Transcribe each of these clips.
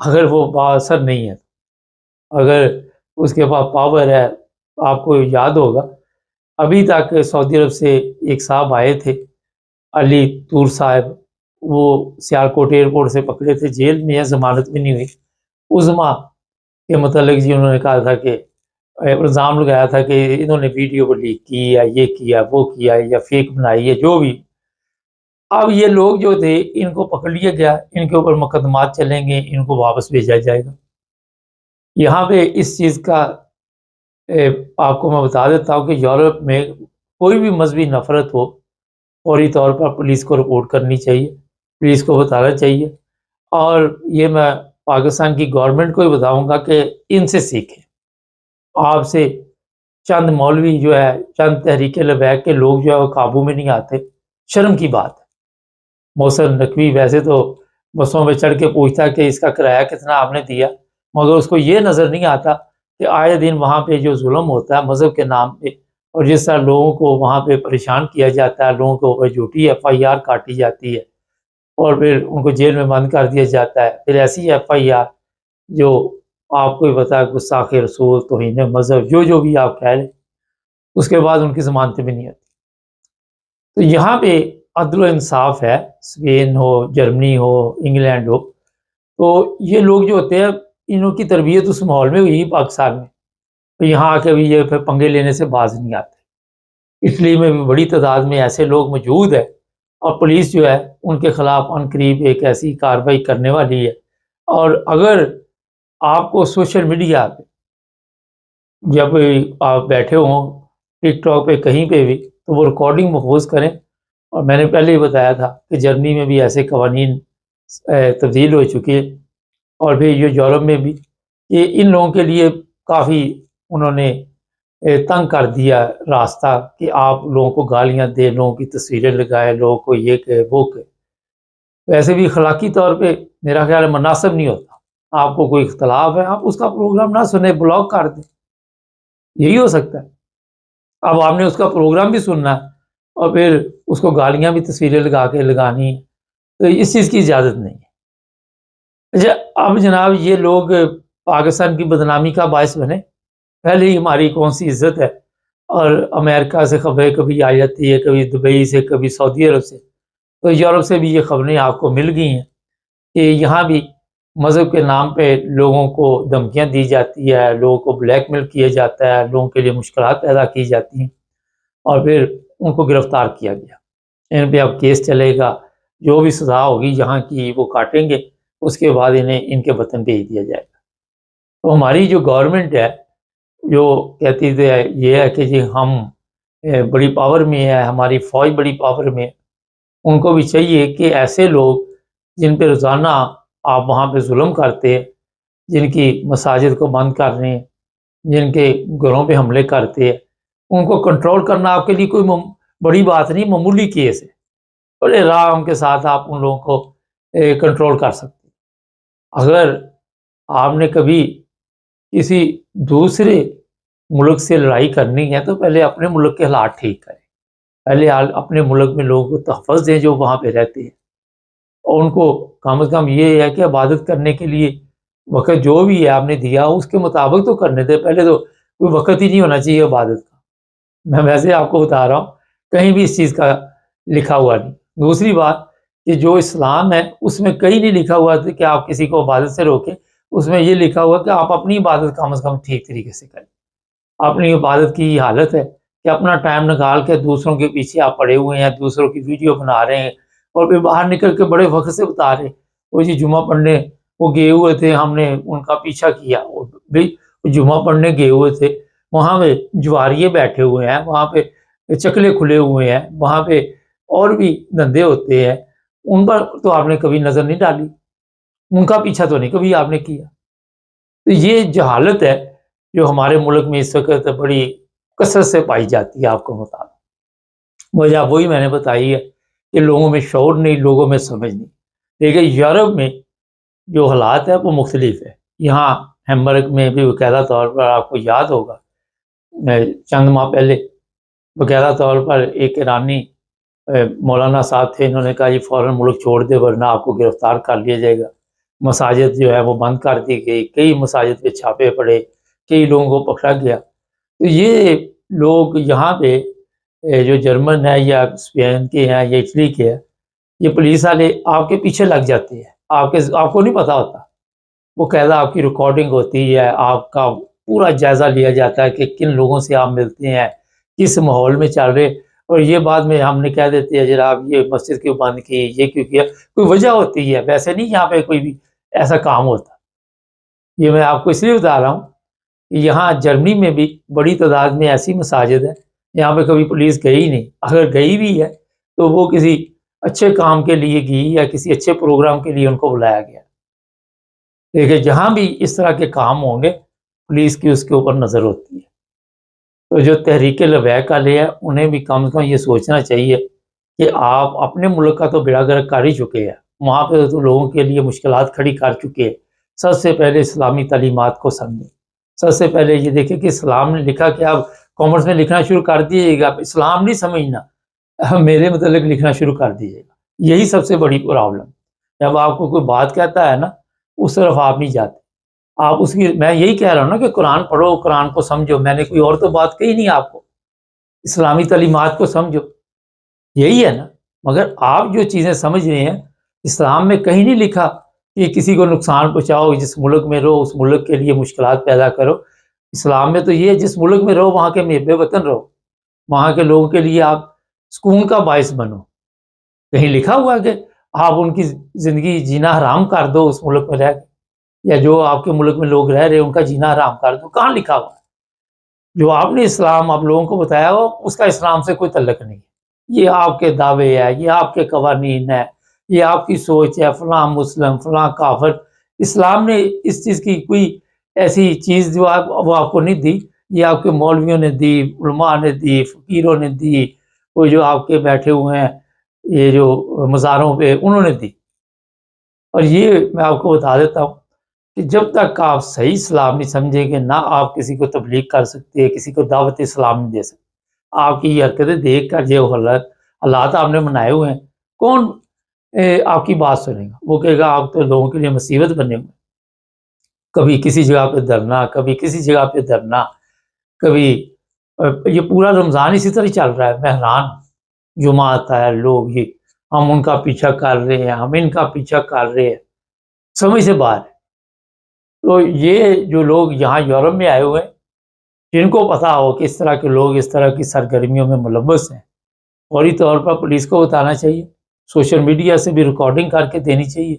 اگر وہ بااثر نہیں ہے، اگر اس کے پاس پاور ہے، آپ کو یاد ہوگا ابھی تک سعودی عرب سے ایک صاحب آئے تھے، علی طور صاحب، وہ سیالکوٹ ایئرپورٹ سے پکڑے تھے، جیل میں ہے، ضمانت بھی نہیں ہوئی، عظما کے متعلق جی انہوں نے کہا تھا کہ الزام لگایا تھا کہ انہوں نے ویڈیو کو لیک کی یا یہ کیا وہ کیا یا فیک بنائی ہے جو بھی۔ اب یہ لوگ جو تھے ان کو پکڑ لیا گیا، ان کے اوپر مقدمات چلیں گے، ان کو واپس بھیجا جائے گا۔ یہاں پہ اس چیز کا آپ کو میں بتا دیتا ہوں کہ یورپ میں کوئی بھی مذہبی نفرت ہو، فوری طور پر پولیس کو رپورٹ کرنی چاہیے، پولیس کو بتانا چاہیے، اور یہ میں پاکستان کی گورنمنٹ کو ہی بتاؤں گا کہ ان سے سیکھیں۔ آپ سے چند مولوی جو ہے، چند تحریک لبیک کے لوگ جو ہے وہ قابو میں نہیں آتے، شرم کی بات ہے۔ محسن نقوی ویسے تو بسوں میں چڑھ کے پوچھتا کہ اس کا کرایہ کتنا آپ نے دیا، مگر اس کو یہ نظر نہیں آتا کہ آئے دن وہاں پہ جو ظلم ہوتا ہے مذہب کے نام پہ، اور جس طرح لوگوں کو وہاں پہ پریشان کیا جاتا ہے، لوگوں کو جھوٹی FIR کاٹی جاتی ہے اور پھر ان کو جیل میں بند کر دیا جاتا ہے، پھر ایسی FIR جو آپ کو ہی پتا ہے گستاخ رسول، توہین مذہب، جو بھی آپ کہہ لیں، اس کے بعد ان کی ضمانتیں بھی نہیں آتی۔ تو یہاں پہ عدل و انصاف ہے، اسپین ہو، جرمنی ہو، انگلینڈ ہو، تو یہ لوگ جو ہوتے ہیں انہوں کی تربیت اس ماحول میں ہوئی پاکستان میں، تو یہاں آ کے بھی یہ پھر پنگے لینے سے باز نہیں آتے۔ اٹلی میں بھی بڑی تعداد میں ایسے لوگ موجود ہیں، اور پولیس جو ہے ان کے خلاف ان قریب ایک ایسی کارروائی کرنے والی ہے۔ اور اگر آپ کو سوشل میڈیا پہ جب آپ بیٹھے ہوں ٹک ٹاک پہ کہیں پہ بھی، تو وہ ریکارڈنگ محفوظ کریں، اور میں نے پہلے ہی بتایا تھا کہ جرمنی میں بھی ایسے قوانین تبدیل ہو چکے ہیں، اور پھر یہ یورپ میں بھی، یہ ان لوگوں کے لیے کافی انہوں نے تنگ کر دیا راستہ کہ آپ لوگوں کو گالیاں دیں، لوگوں کی تصویریں لگائیں، لوگوں کو یہ کہے وہ کہے۔ ویسے بھی اخلاقی طور پہ میرا خیال ہے مناسب نہیں ہوتا، آپ کو کوئی اختلاف ہے آپ اس کا پروگرام نہ سنیں، بلاک کر دیں، یہی ہو سکتا ہے۔ اب آپ نے اس کا پروگرام بھی سننا ہے اور پھر اس کو گالیاں بھی تصویریں لگا کے لگانی ہے، تو اس چیز کی اجازت نہیں ہے۔ اچھا، اب جناب یہ لوگ پاکستان کی بدنامی کا باعث بنے، پہلے ہی ہماری کون سی عزت ہے، اور امریکہ سے خبریں کبھی آ جاتی ہے، کبھی دبئی سے، کبھی سعودی عرب سے، تو یورپ سے بھی یہ خبریں آپ کو مل گئی ہیں کہ یہاں بھی مذہب کے نام پہ لوگوں کو دھمکیاں دی جاتی ہے، لوگوں کو بلیک میل کیا جاتا ہے، لوگوں کے لیے مشکلات پیدا کی جاتی ہیں، اور پھر ان کو گرفتار کیا گیا، ان پہ اب کیس چلے گا، جو بھی سزا ہوگی یہاں کی وہ کاٹیں گے، اس کے بعد انہیں ان کے وطن بھیج دیا جائے گا۔ تو ہماری جو گورنمنٹ ہے جو کہتی تھے یہ ہے کہ جی ہم بڑی پاور میں ہے، ہماری فوج بڑی پاور میں ہے، ان کو بھی چاہیے کہ ایسے لوگ جن پہ روزانہ آپ وہاں پہ ظلم کرتے ہیں، جن کی مساجد کو بند کر رہے ہیں، جن کے گھروں پہ حملے کرتے ہیں، ان کو کنٹرول کرنا آپ کے لیے کوئی بڑی بات نہیں، معمولی کیس ہے، بڑے آرام کے ساتھ آپ ان لوگوں کو کنٹرول کر سکتے ہیں۔ اگر آپ نے کبھی کسی دوسرے ملک سے لڑائی کرنی ہے تو پہلے اپنے ملک کے حالات ٹھیک کریں، پہلے اپنے ملک میں لوگوں کو تحفظ دیں جو وہاں پہ رہتے ہیں، اور ان کو کم از کم یہ ہے کہ عبادت کرنے کے لیے وقت جو بھی ہے آپ نے دیا اس کے مطابق تو کرنے دے، پہلے تو کوئی وقت ہی نہیں ہونا چاہیے عبادت کا، میں ویسے آپ کو بتا رہا ہوں، کہیں بھی اس چیز کا لکھا ہوا نہیں۔ دوسری بات کہ جو اسلام ہے اس میں کہیں نہیں لکھا ہوا تھا کہ آپ کسی کو عبادت سے روکیں، اس میں یہ لکھا ہوا کہ آپ اپنی عبادت کم از کم ٹھیک طریقے سے کریں۔ اپنی عبادت کی یہ حالت ہے کہ اپنا ٹائم نکال کے دوسروں کے پیچھے آپ پڑے ہوئے ہیں، دوسروں کی ویڈیو بنا رہے ہیں، اور پھر باہر نکل کے بڑے وقت سے بتا رہے ہیں وہ جی جمعہ پڑھنے وہ گئے ہوئے تھے، ہم نے ان کا پیچھا کیا، بھائی جمعہ پڑھنے گئے ہوئے تھے، وہاں پہ جواریے بیٹھے ہوئے ہیں، وہاں پہ چکلے کھلے ہوئے ہیں، وہاں پہ اور بھی دھندے ہوتے ہیں، ان پر تو آپ نے کبھی نظر نہیں ڈالی، ان کا پیچھا تو نہیں کبھی آپ نے کیا۔ تو یہ جہالت ہے جو ہمارے ملک میں اس وقت بڑی کثرت سے پائی جاتی ہے، آپ کو بتا دوں وجہ وہی میں نے بتائی ہے کہ لوگوں میں شعور نہیں، لوگوں میں سمجھ نہیں۔ لیکن یورپ میں جو حالات ہے وہ مختلف ہے۔ یہاں ہیمبرگ میں بھی باقاعدہ طور پر آپ کو یاد ہوگا چند ماہ پہلے باقاعدہ طور پر ایک ایرانی مولانا صاحب تھے، انہوں نے کہا یہ فوراً ملک چھوڑ دے ورنہ آپ کو گرفتار کر لیا جائے گا، مساجد جو ہے وہ بند کر دی گئی، کئی مساجد پہ چھاپے پڑے، کئی لوگوں کو پکڑا گیا۔ تو یہ لوگ یہاں پہ جو جرمن ہے یا اسپین کے ہیں یا اٹلی کے ہیں، یہ پولیس والے آپ کے پیچھے لگ جاتے ہیں، آپ کو نہیں پتہ ہوتا، وہ قاعدہ آپ کی ریکارڈنگ ہوتی ہے، آپ کا پورا جائزہ لیا جاتا ہے کہ کن لوگوں سے آپ ملتے ہیں، کس ماحول میں چل رہے، اور یہ بعد میں ہم نے کہہ دیتے ہیں جناب یہ مسجد کیوں بند کی، یہ کیوں کیا، کوئی وجہ ہوتی ہے، ویسے نہیں یہاں پہ کوئی بھی ایسا کام ہوتا۔ یہ میں آپ کو اس لیے بتا رہا ہوں کہ یہاں جرمنی میں بھی بڑی تعداد میں ایسی مساجد ہیں یہاں پہ کبھی پولیس گئی نہیں، اگر گئی بھی ہے تو وہ کسی اچھے کام کے لیے گئی یا کسی اچھے پروگرام کے لیے ان کو بلایا گیا، لیکن جہاں بھی اس طرح کے کام ہوں گے پولیس کی اس کے اوپر نظر ہوتی ہے۔ تو جو تحریک لبیک والے ہیں انہیں بھی کم از کم یہ سوچنا چاہیے کہ آپ اپنے ملک کا تو بیڑا گرک کر ہی چکے ہیں، وہاں پہ تو لوگوں کے لیے مشکلات کھڑی کر چکے ہیں۔ سب سے پہلے اسلامی تعلیمات کو سمجھیں، سب سے پہلے یہ دیکھیں کہ اسلام نے لکھا کہ آپ کامرس میں لکھنا شروع کر دیجیے گا، اسلام نہیں سمجھنا، میرے متعلق لکھنا شروع کر دیجیے گا، یہی سب سے بڑی پرابلم۔ جب آپ کو کوئی بات کہتا ہے نا اس طرف آپ نہیں جاتے، آپ اس کی، میں یہی کہہ رہا ہوں نا کہ قرآن پڑھو، قرآن کو سمجھو، میں نے کوئی اور تو بات کہی نہیں آپ کو، اسلامی تعلیمات کو سمجھو، یہی ہے نا۔ مگر آپ جو چیزیں سمجھ رہے ہیں، اسلام میں کہیں نہیں لکھا کہ کسی کو نقصان پہنچاؤ، جس ملک میں رہو اس ملک کے لیے مشکلات پیدا کرو۔ اسلام میں تو یہ ہے جس ملک میں رہو وہاں کے محب وطن رہو، وہاں کے لوگوں کے لیے آپ سکون کا باعث بنو۔ کہیں لکھا ہوا ہے کہ آپ ان کی زندگی جینا حرام کر دو اس ملک میں رہ کے، یا جو آپ کے ملک میں لوگ رہ رہے ہیں ان کا جینا حرام کر دو؟ کہاں لکھا ہوا ہے؟ جو آپ نے اسلام آپ لوگوں کو بتایا ہو اس کا اسلام سے کوئی تعلق نہیں ہے، یہ آپ کے دعوے ہے، یہ آپ کے قوانین ہے، یہ آپ کی سوچ ہے، فلاں مسلم فلاں کافر۔ اسلام نے اس چیز کی کوئی ایسی چیز جو وہ آپ کو نہیں دی، یہ آپ کے مولویوں نے دی، علماء نے دی، فقیروں نے دی، وہ جو آپ کے بیٹھے ہوئے ہیں یہ جو مزاروں پہ انہوں نے دی۔ اور یہ میں آپ کو بتا دیتا ہوں کہ جب تک آپ صحیح اسلام نہیں سمجھیں گے نہ آپ کسی کو تبلیغ کر سکتے، کسی کو دعوت اسلام نہیں دے سکتے۔ آپ کی یہ حرکتیں دیکھ کر جو حالات آپ نے بنائے ہوئے ہیں، کون آپ کی بات سنے گا؟ وہ کہے گا آپ تو لوگوں کے لیے مصیبت بنے ہوئے، کبھی کسی جگہ پہ دھرنا، کبھی کسی جگہ پہ دھرنا، کبھی یہ پورا رمضان اسی طرح چل رہا ہے۔ میں حیران ہوں، جمعہ آتا ہے لوگ یہ ہم ان کا پیچھا کر رہے ہیں، ہم ان کا پیچھا کر رہے ہیں، سمجھ سے باہر ہے۔ تو یہ جو لوگ یہاں یورپ میں آئے ہوئے ہیں جن کو پتا ہو کہ اس طرح کے لوگ اس طرح کی سرگرمیوں میں ملوث ہیں، فوری طور پر پولیس کو بتانا چاہیے، سوشل میڈیا سے بھی ریکارڈنگ کر کے دینی چاہیے،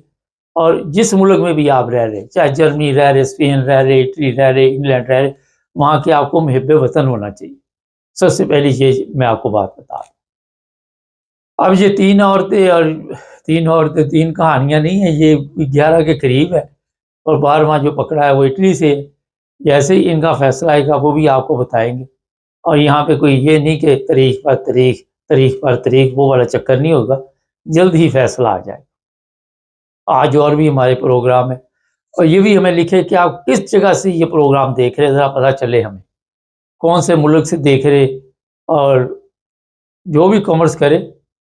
اور جس ملک میں بھی آپ رہ رہے، چاہے جرمنی رہ رہے، اسپین رہ رہے، اٹلی رہ رہے، انگلینڈ رہ رہے، وہاں کے آپ کو محب وطن ہونا چاہیے۔ سب سے پہلی یہ میں آپ کو بات بتا رہا ہوں۔ اب یہ تین عورتیں تین کہانیاں نہیں ہیں، یہ 11 کے قریب ہے، اور 12واں جو پکڑا ہے وہ اٹلی سے ہے۔ جیسے ہی ان کا فیصلہ آئے گا وہ بھی آپ کو بتائیں گے، اور یہاں پہ کوئی یہ نہیں کہ تاریخ پر تاریخ تاریخ پر تاریخ وہ والا چکر نہیں ہوگا، جلد ہی فیصلہ آ جائے گا۔ آج اور بھی ہمارے پروگرام ہے، اور یہ بھی ہمیں لکھے کہ آپ کس جگہ سے یہ پروگرام دیکھ رہے، ذرا پتہ چلے ہمیں کون سے ملک سے دیکھ رہے، اور جو بھی کامرس کرے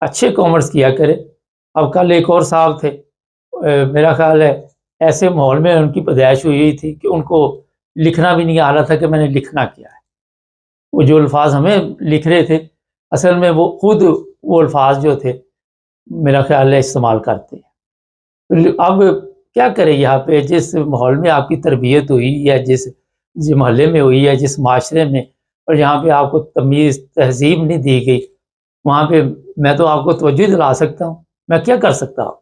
اچھے کامرس کیا کرے۔ اب کل ایک اور صاحب تھے، میرا خیال ہے ایسے ماحول میں ان کی پیدائش ہوئی تھی کہ ان کو لکھنا بھی نہیں آ رہا تھا کہ میں نے لکھنا کیا ہے۔ وہ جو الفاظ ہمیں لکھ رہے تھے اصل میں وہ خود وہ الفاظ جو تھے میرا خیال ہے استعمال کرتے ہیں۔ اب کیا کرے، یہاں پہ جس ماحول میں آپ کی تربیت ہوئی یا جس محلے میں ہوئی یا جس معاشرے میں، اور جہاں پہ آپ کو تمیز تہذیب نہیں دی گئی، وہاں پہ میں تو آپ کو توجہ دلا سکتا ہوں، میں کیا کر سکتا ہوں؟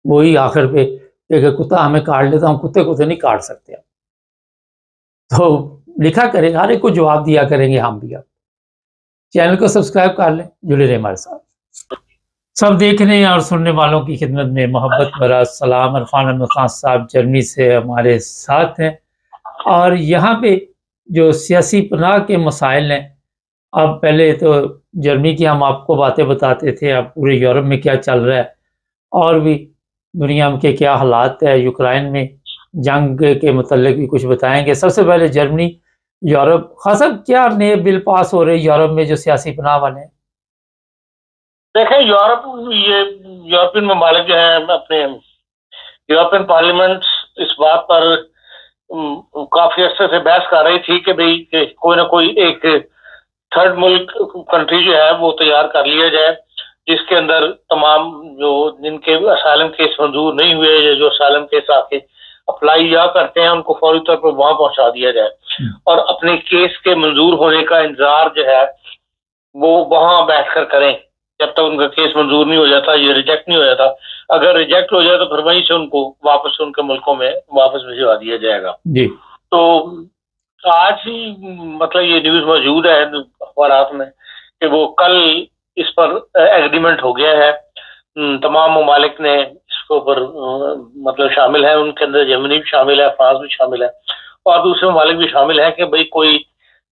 وہی آخر پہ کہ کتا ہمیں کاٹ لیتا ہوں، کتے کو تو نہیں کاٹ سکتے۔ تو لکھا کریں، ہر ایک کو جواب دیا کریں گے ہم بھی۔ آپ چینل کو سبسکرائب کر لیں، جڑے رہے ہمارے ساتھ۔ سب دیکھنے اور سننے والوں کی خدمت میں محبت بھرا سلام۔ عرفان احمد خان صاحب جرمنی سے ہمارے ساتھ ہیں، اور یہاں پہ جو سیاسی پناہ کے مسائل ہیں، اب پہلے تو جرمنی کی ہم آپ کو باتیں بتاتے تھے، اب پورے یورپ میں کیا چل رہا ہے، اور بھی دنیا کے کیا حالات ہے، یوکرائن میں جنگ کے متعلق بھی کچھ بتائیں گے۔ سب سے پہلے جرمنی، یورپ، خاصا کیا نئے بل پاس ہو رہے یورپ میں جو سیاسی پناہ والے ہیں؟ دیکھیں یورپ، یہ یورپین ممالک جو ہیں اپنے یورپین پارلیمنٹ اس بات پر کافی عرصے سے بحث کر رہی تھی کہ بھئی کہ کوئی نہ کوئی ایک تھرڈ ملک کنٹری جو ہے وہ تیار کر لیا جائے جس کے اندر تمام جن کے اسائلم کیس منظور نہیں ہوئے یا جو اسائلم کیس آ کے اپلائی یا کرتے ہیں ان کو فوری طور پر وہاں پہنچا دیا جائے اور اپنے کیس کے منظور ہونے کا انتظار جو ہے وہ وہاں بیٹھ کر کریں جب تک ان کا کیس منظور نہیں ہو جاتا، یہ ریجیکٹ نہیں ہو جاتا. اگر ریجیکٹ ہو جائے تو پھر وہیں سے ان کو واپس ان کے ملکوں میں واپس بھجوا دیا جائے گا. تو آج ہی مطلب یہ نیوز موجود ہے اخبارات میں کہ وہ کل اس پر ایگریمنٹ ہو گیا ہے. تمام ممالک نے اس کے اوپر مطلب شامل ہیں، ان کے اندر جرمنی بھی شامل ہے، فرانس بھی شامل ہے اور دوسرے ممالک بھی شامل ہیں کہ بھئی کوئی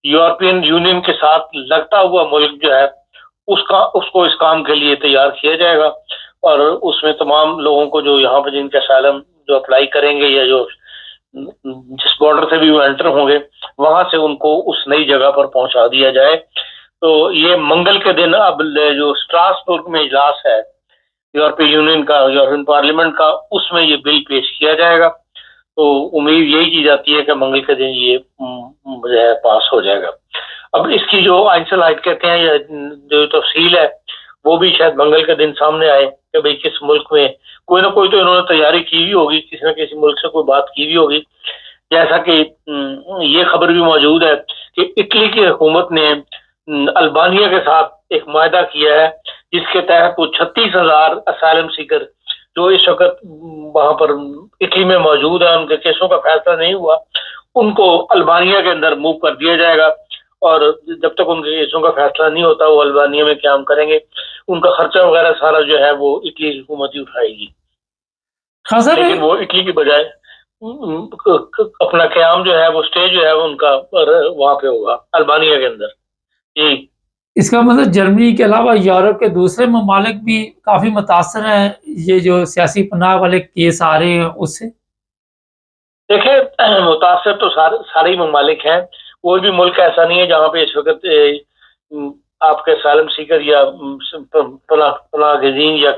یورپین یونین کے ساتھ لگتا ہوا ملک جو ہے اس کو اس کام کے لیے تیار کیا جائے گا اور اس میں تمام لوگوں کو جو یہاں پہ جن کے اسائلم جو اپلائی کریں گے یا جو جس بارڈر سے بھی وہ انٹر ہوں گے وہاں سے ان کو اس نئی جگہ پر پہنچا دیا جائے. تو یہ منگل کے دن اب جو اسٹراسبرگ میں اجلاس ہے یورپی یونین کا، یورپین پارلیمنٹ کا، اس میں یہ بل پیش کیا جائے گا. تو امید یہی کی جاتی ہے کہ منگل کے دن یہ جو ہے پاس ہو جائے گا. اب اس کی جو آئنسل ہائٹ کہتے ہیں یا جو تفصیل ہے وہ بھی شاید منگل کے دن سامنے آئے کہ بھئی کس ملک میں کوئی نہ کوئی تو انہوں نے تیاری کی ہوئی ہوگی، کسی نہ کسی ملک سے کوئی بات کی ہوئی ہوگی. جیسا کہ یہ خبر بھی موجود ہے کہ اٹلی کی حکومت نے البانیہ کے ساتھ ایک معاہدہ کیا ہے جس کے تحت وہ 36,000 اسائلم سیکر جو اس وقت وہاں پر اٹلی میں موجود ہیں، ان کے کیسوں کا فیصلہ نہیں ہوا، ان کو البانیہ کے اندر موو کر دیا جائے گا اور جب تک ان کے کیسوں کا فیصلہ نہیں ہوتا وہ البانیہ میں قیام کریں گے. ان کا خرچہ وغیرہ سارا جو ہے وہ اٹلی کی حکومت ہی اٹھائے گی، لیکن وہ اٹلی کی بجائے اپنا قیام جو ہے وہ اسٹے جو ہے ان کا وہاں پہ ہوگا البانیہ کے اندر. جی، اس کا مطلب جرمنی کے علاوہ یورپ کے دوسرے ممالک بھی کافی متاثر ہیں یہ جو سیاسی پناہ والے کیس آ رہے ہیں اس سے. دیکھیں متاثر تو سارے ہی ممالک ہیں، کوئی بھی ملک ایسا نہیں ہے جہاں پہ اس وقت آپ کے اسائلم سیکر یا پناہ گزین یا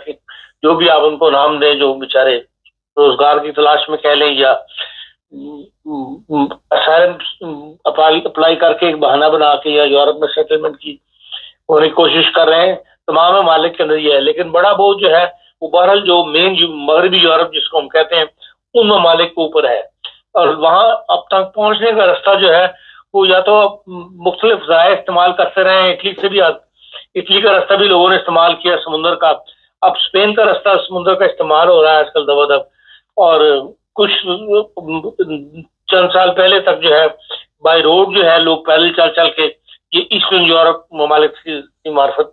جو بھی آپ ان کو نام دیں جو بیچارے روزگار کی تلاش میں کہہ لیں یا اسائلم اپلائی کر کے ایک بہانہ بنا کے یا یورپ میں سیٹلمنٹ کی ہونے کی کوشش کر رہے ہیں، تمام ممالک کے اندر یہ ہے. لیکن بڑا بوجھ جو ہے وہ بہرحال جو مین مغربی یورپ جس کو ہم کہتے ہیں ان ممالک کے اوپر ہے اور وہاں اب تک پہنچنے کا رستہ جو ہے وہ یا تو مختلف ذرائع استعمال کرتے رہے ہیں. اٹلی کا رستہ بھی لوگوں نے استعمال کیا سمندر کا، اب اسپین کا رستہ سمندر کا استعمال ہو رہا ہے آج کل دبا دب، اور کچھ چند سال پہلے تک جو ہے بائی روڈ جو ہے لوگ پیدل چل چل کے یہ ایسٹرن یورپ ممالک کی معرفت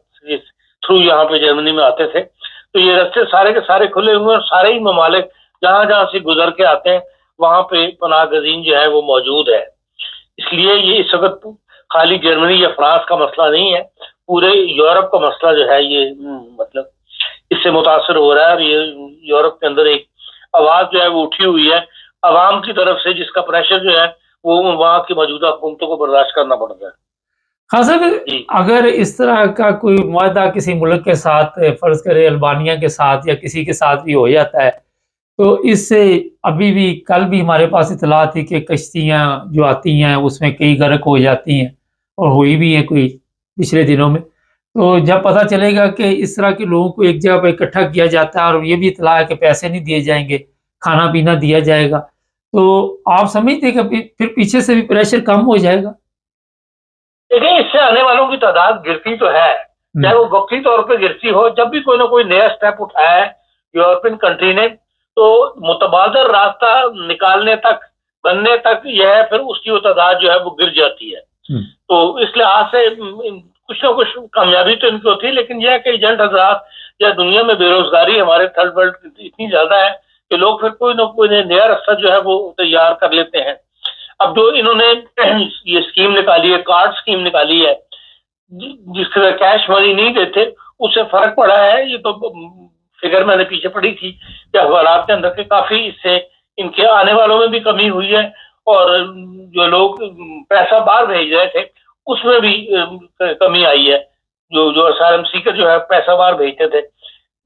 تھرو یہاں پہ جرمنی میں آتے تھے. تو یہ رستے سارے کے سارے کھلے ہوئے اور سارے ہی ممالک جہاں جہاں سے گزر کے آتے ہیں وہاں پہ پناہ گزین جو ہے وہ موجود ہے. اس لیے یہ اس وقت خالی جرمنی یا فرانس کا مسئلہ نہیں ہے، پورے یورپ کا مسئلہ جو ہے یہ مطلب اس سے متاثر ہو رہا ہے. اور یہ یورپ کے اندر ایک آواز جو ہے وہ اٹھی ہوئی ہے عوام کی طرف سے جس کا پریشر جو ہے وہ وہاں کی موجودہ حکومتوں کو برداشت کرنا پڑتا ہے. ہاں سر، اگر اس طرح کا کوئی معاہدہ کسی ملک کے ساتھ فرض کرے البانیہ کے ساتھ یا کسی کے ساتھ بھی ہو جاتا ہے تو اس سے ابھی بھی کل بھی ہمارے پاس اطلاع تھی کہ کشتیاں جو آتی ہیں اس میں کئی غرق ہو جاتی ہیں اور ہوئی بھی ہیں کوئی پچھلے دنوں میں. تو جب پتہ چلے گا کہ اس طرح کے لوگوں کو ایک جگہ پہ اکٹھا کیا جاتا ہے اور یہ بھی اطلاع ہے کہ پیسے نہیں دیے جائیں گے، کھانا پینا دیا جائے گا، تو آپ سمجھتے کہ پھر پیچھے سے بھی پریشر کم ہو جائے گا؟ دیکھیں اس سے آنے والوں کی تعداد گرتی تو ہے، چاہے وہ وقتی طور پہ گرتی ہو. جب بھی کوئی نہ کوئی نیا اسٹیپ اٹھایا ہے یورپین کنٹری نے تو متبادل راستہ نکالنے تک بننے تک یہ ہے پھر اس کی وہ تعداد جو ہے وہ گر جاتی ہے. تو اس لحاظ سے کچھ نہ کچھ کامیابی تو ان کی ہوتی ہے، لیکن یہ ہے کہ ایجنٹ حضرات یا دنیا میں بے روزگاری ہمارے تھرڈ ورلڈ اتنی زیادہ ہے کہ لوگ پھر کوئی نہ کوئی نیا راستہ جو ہے وہ تیار کر لیتے ہیں. اب جو انہوں نے یہ اسکیم نکالی ہے، کارڈ اسکیم نکالی ہے جس سے کیش منی نہیں دیتے، اس سے فرق پڑا ہے. یہ تو فگر میں نے پیچھے پڑی تھی کہ اخبارات کے اندر کے کافی اس سے ان کے آنے والوں میں بھی کمی ہوئی ہے اور جو لوگ پیسہ باہر بھیج رہے تھے اس میں بھی کمی آئی ہے. جو اسائلم سیکر جو ہے پیسہ باہر بھیجتے تھے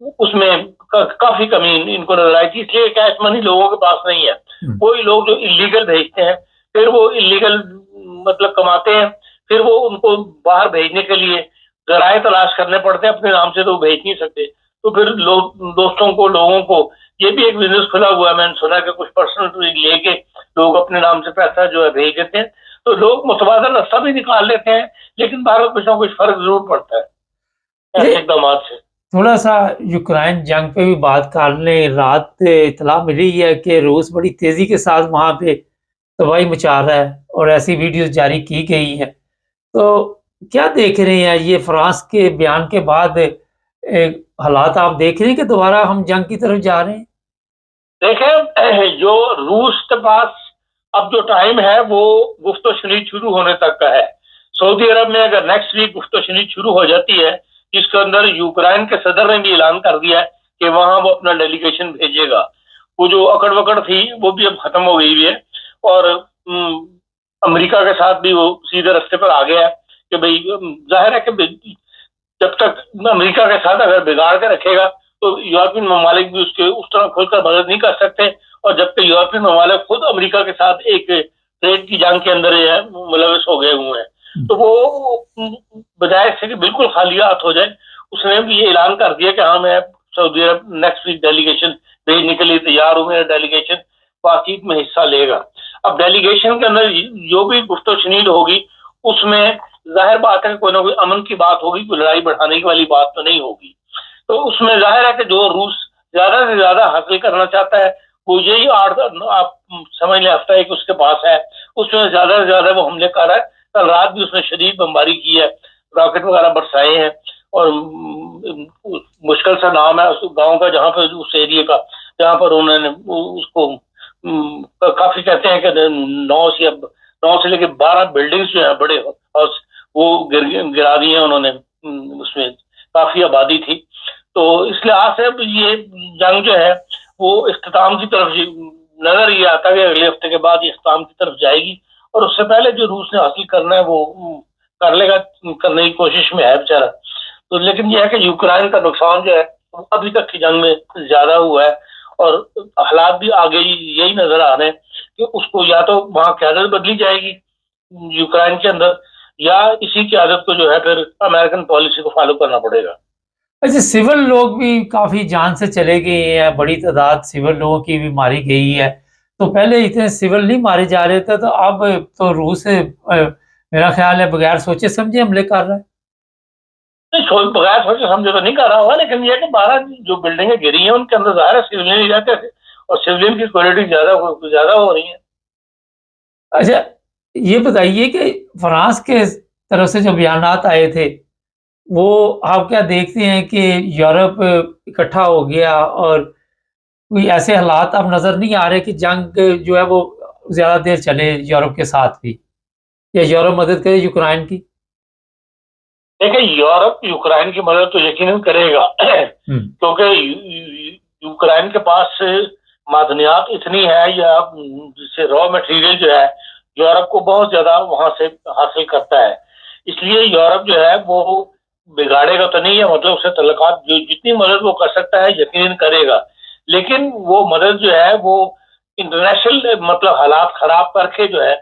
اس میں کافی کمی ان کو نظر آئی تھی، اس لیے کیش منی لوگوں کے پاس نہیں ہے۔ کوئی لوگ جو اللیگل بھیجتے ہیں پھر وہ اللیگل مطلب کماتے ہیں، پھر وہ ان کو باہر بھیجنے کے لیے ذرائع تلاش کرنے پڑتے ہیں، اپنے نام سے تو وہ بھیج نہیں سکتے، تو پھر دوستوں کو لوگوں کو یہ بھی ایک بزنس کھلا ہوا ہے، میں نے سنا کہ کچھ پرسنل لے کے لوگ اپنے نام سے پیسہ جو ہے بھیج دیتے ہیں، تو لوگ متبادل رستہ بھی نکال لیتے ہیں، لیکن باہر کچھ نہ کچھ فرق ضرور پڑتا ہے ایسے اقدامات سے۔ تھوڑا سا یوکرائن جنگ پہ بھی بات کر لیں۔ رات اطلاع ملی ہے کہ روس بڑی تیزی کے ساتھ وہاں پہ تباہی مچا رہا ہے اور ایسی ویڈیوز جاری کی گئی ہیں، تو کیا دیکھ رہے ہیں یہ فرانس کے بیان کے بعد حالات آپ دیکھ رہے ہیں کہ دوبارہ ہم جنگ کی طرف جا رہے ہیں؟ دیکھیں، جو روس کے پاس اب جو ٹائم ہے وہ گفت و شنید شروع ہونے تک کا ہے۔ سعودی عرب میں اگر نیکسٹ ویک گفت و شنید شروع ہو جاتی ہے، جس کے اندر یوکرائن کے صدر نے بھی اعلان کر دیا ہے کہ وہاں وہ اپنا ڈیلیگیشن بھیجے گا، وہ جو اکڑ وکڑ تھی وہ بھی اب ختم ہو گئی ہے، اور امریکہ کے ساتھ بھی وہ سیدھے رستے پر آ گیا ہے کہ بھئی ظاہر ہے کہ جب تک امریکہ کے ساتھ اگر بگاڑ کے رکھے گا تو یورپین ممالک بھی اس طرح کھل کر مدد نہیں کر سکتے، اور جبکہ یورپین ممالک خود امریکہ کے ساتھ ایک ٹریڈ کی جنگ کے اندر ملوث ہو گئے ہوئے ہیں، تو وہ بجائے سے کہ بالکل خالی ہاتھ ہو جائے، اس نے بھی یہ اعلان کر دیا کہ ہاں میں سعودی عرب نیکسٹ ویک ڈیلیگیشن بھیجنے کے لیے تیار ہوں، میرا ڈیلیگیشن بات چیت میں حصہ لے گا۔ اب ڈیلیگیشن کے اندر جو بھی گفت و شنید ہوگی اس میں ظاہر بات ہے کہ کوئی نہ کوئی امن کی بات ہوگی، کوئی لڑائی بڑھانے والی بات تو نہیں ہوگی، تو اس میں ظاہر ہے کہ جو روس زیادہ سے زیادہ حاصل کرنا چاہتا ہے وہ یہی آپ سمجھ لیں ہفتہ ایک اس کے پاس ہے، اس میں زیادہ سے زیادہ وہ حملے کر رہا ہے۔ کل رات بھی اس نے شدید بمباری کی ہے، راکٹ وغیرہ برسائے ہیں، اور مشکل سا نام ہے اس گاؤں کا جہاں پہ اس ایریے کا جہاں پر انہوں نے اس کو کافی کہتے ہیں کہ 9 سے لے کے 12 بلڈنگز جو ہیں بڑے ہاؤس وہ گرا دی ہیں انہوں نے، اس میں کافی آبادی تھی، تو اس لحاظ سے یہ جنگ جو ہے وہ اختتام کی طرف نظر یہ آتا ہے کہ اگلے ہفتے کے بعد یہ اختتام کی طرف جائے گی، اور اس سے پہلے جو روس نے حاصل کرنا ہے وہ کر لے گا، کرنے کی کوشش میں ہے بیچارہ۔ تو لیکن یہ ہے کہ یوکرائن کا نقصان جو ہے ابھی تک کی جنگ میں زیادہ ہوا ہے، اور حالات بھی آگے یہی نظر آ رہے ہیں کہ اس کو یا تو وہاں قیادت بدلی جائے گی یوکرائن کے اندر، یا اسی قیادت کو جو ہے پھر امریکن پالیسی کو فالو کرنا پڑے گا۔ اچھا، سول لوگ بھی کافی جان سے چلے گئے ہیں، بڑی تعداد سول لوگوں کی بھی ماری گئی ہے، تو پہلے اتنے سول نہیں مارے جا رہے تھے، تو اب تو روس میرا خیال ہے بغیر سوچے سمجھے حملے کر رہا ہے۔ بغیر سوچے سمجھے تو نہیں کر رہا ہوگا، لیکن یہ کہ 12 جو بلڈنگیں گری ہیں ان کے اندر ظاہر ہے سیولین ہی رہتے تھے، اور سیولین کی کوالٹی زیادہ ہو رہی ہے۔ اچھا، یہ بتائیے کہ فرانس کے طرف سے جو بیانات آئے تھے وہ آپ کیا دیکھتے ہیں کہ یورپ اکٹھا ہو گیا، اور کوئی ایسے حالات اب نظر نہیں آ رہے کہ جنگ جو ہے وہ زیادہ دیر چلے یورپ کے ساتھ بھی، یا یورپ مدد کرے یوکرائن کی؟ دیکھیں، یورپ یوکرائن کی مدد تو یقیناً کرے گا، کیونکہ یوکرائن کے پاس معدنیات اتنی ہے، یا جسے را مٹیریل جو ہے یورپ کو بہت زیادہ وہاں سے حاصل کرتا ہے، اس لیے یورپ جو ہے وہ بگاڑے گا تو نہیں ہے، مطلب اسے تعلقات جتنی مدد وہ کر سکتا ہے یقیناً کرے گا، لیکن وہ مدد جو ہے وہ انٹرنیشنل مطلب حالات خراب کر کے جو ہے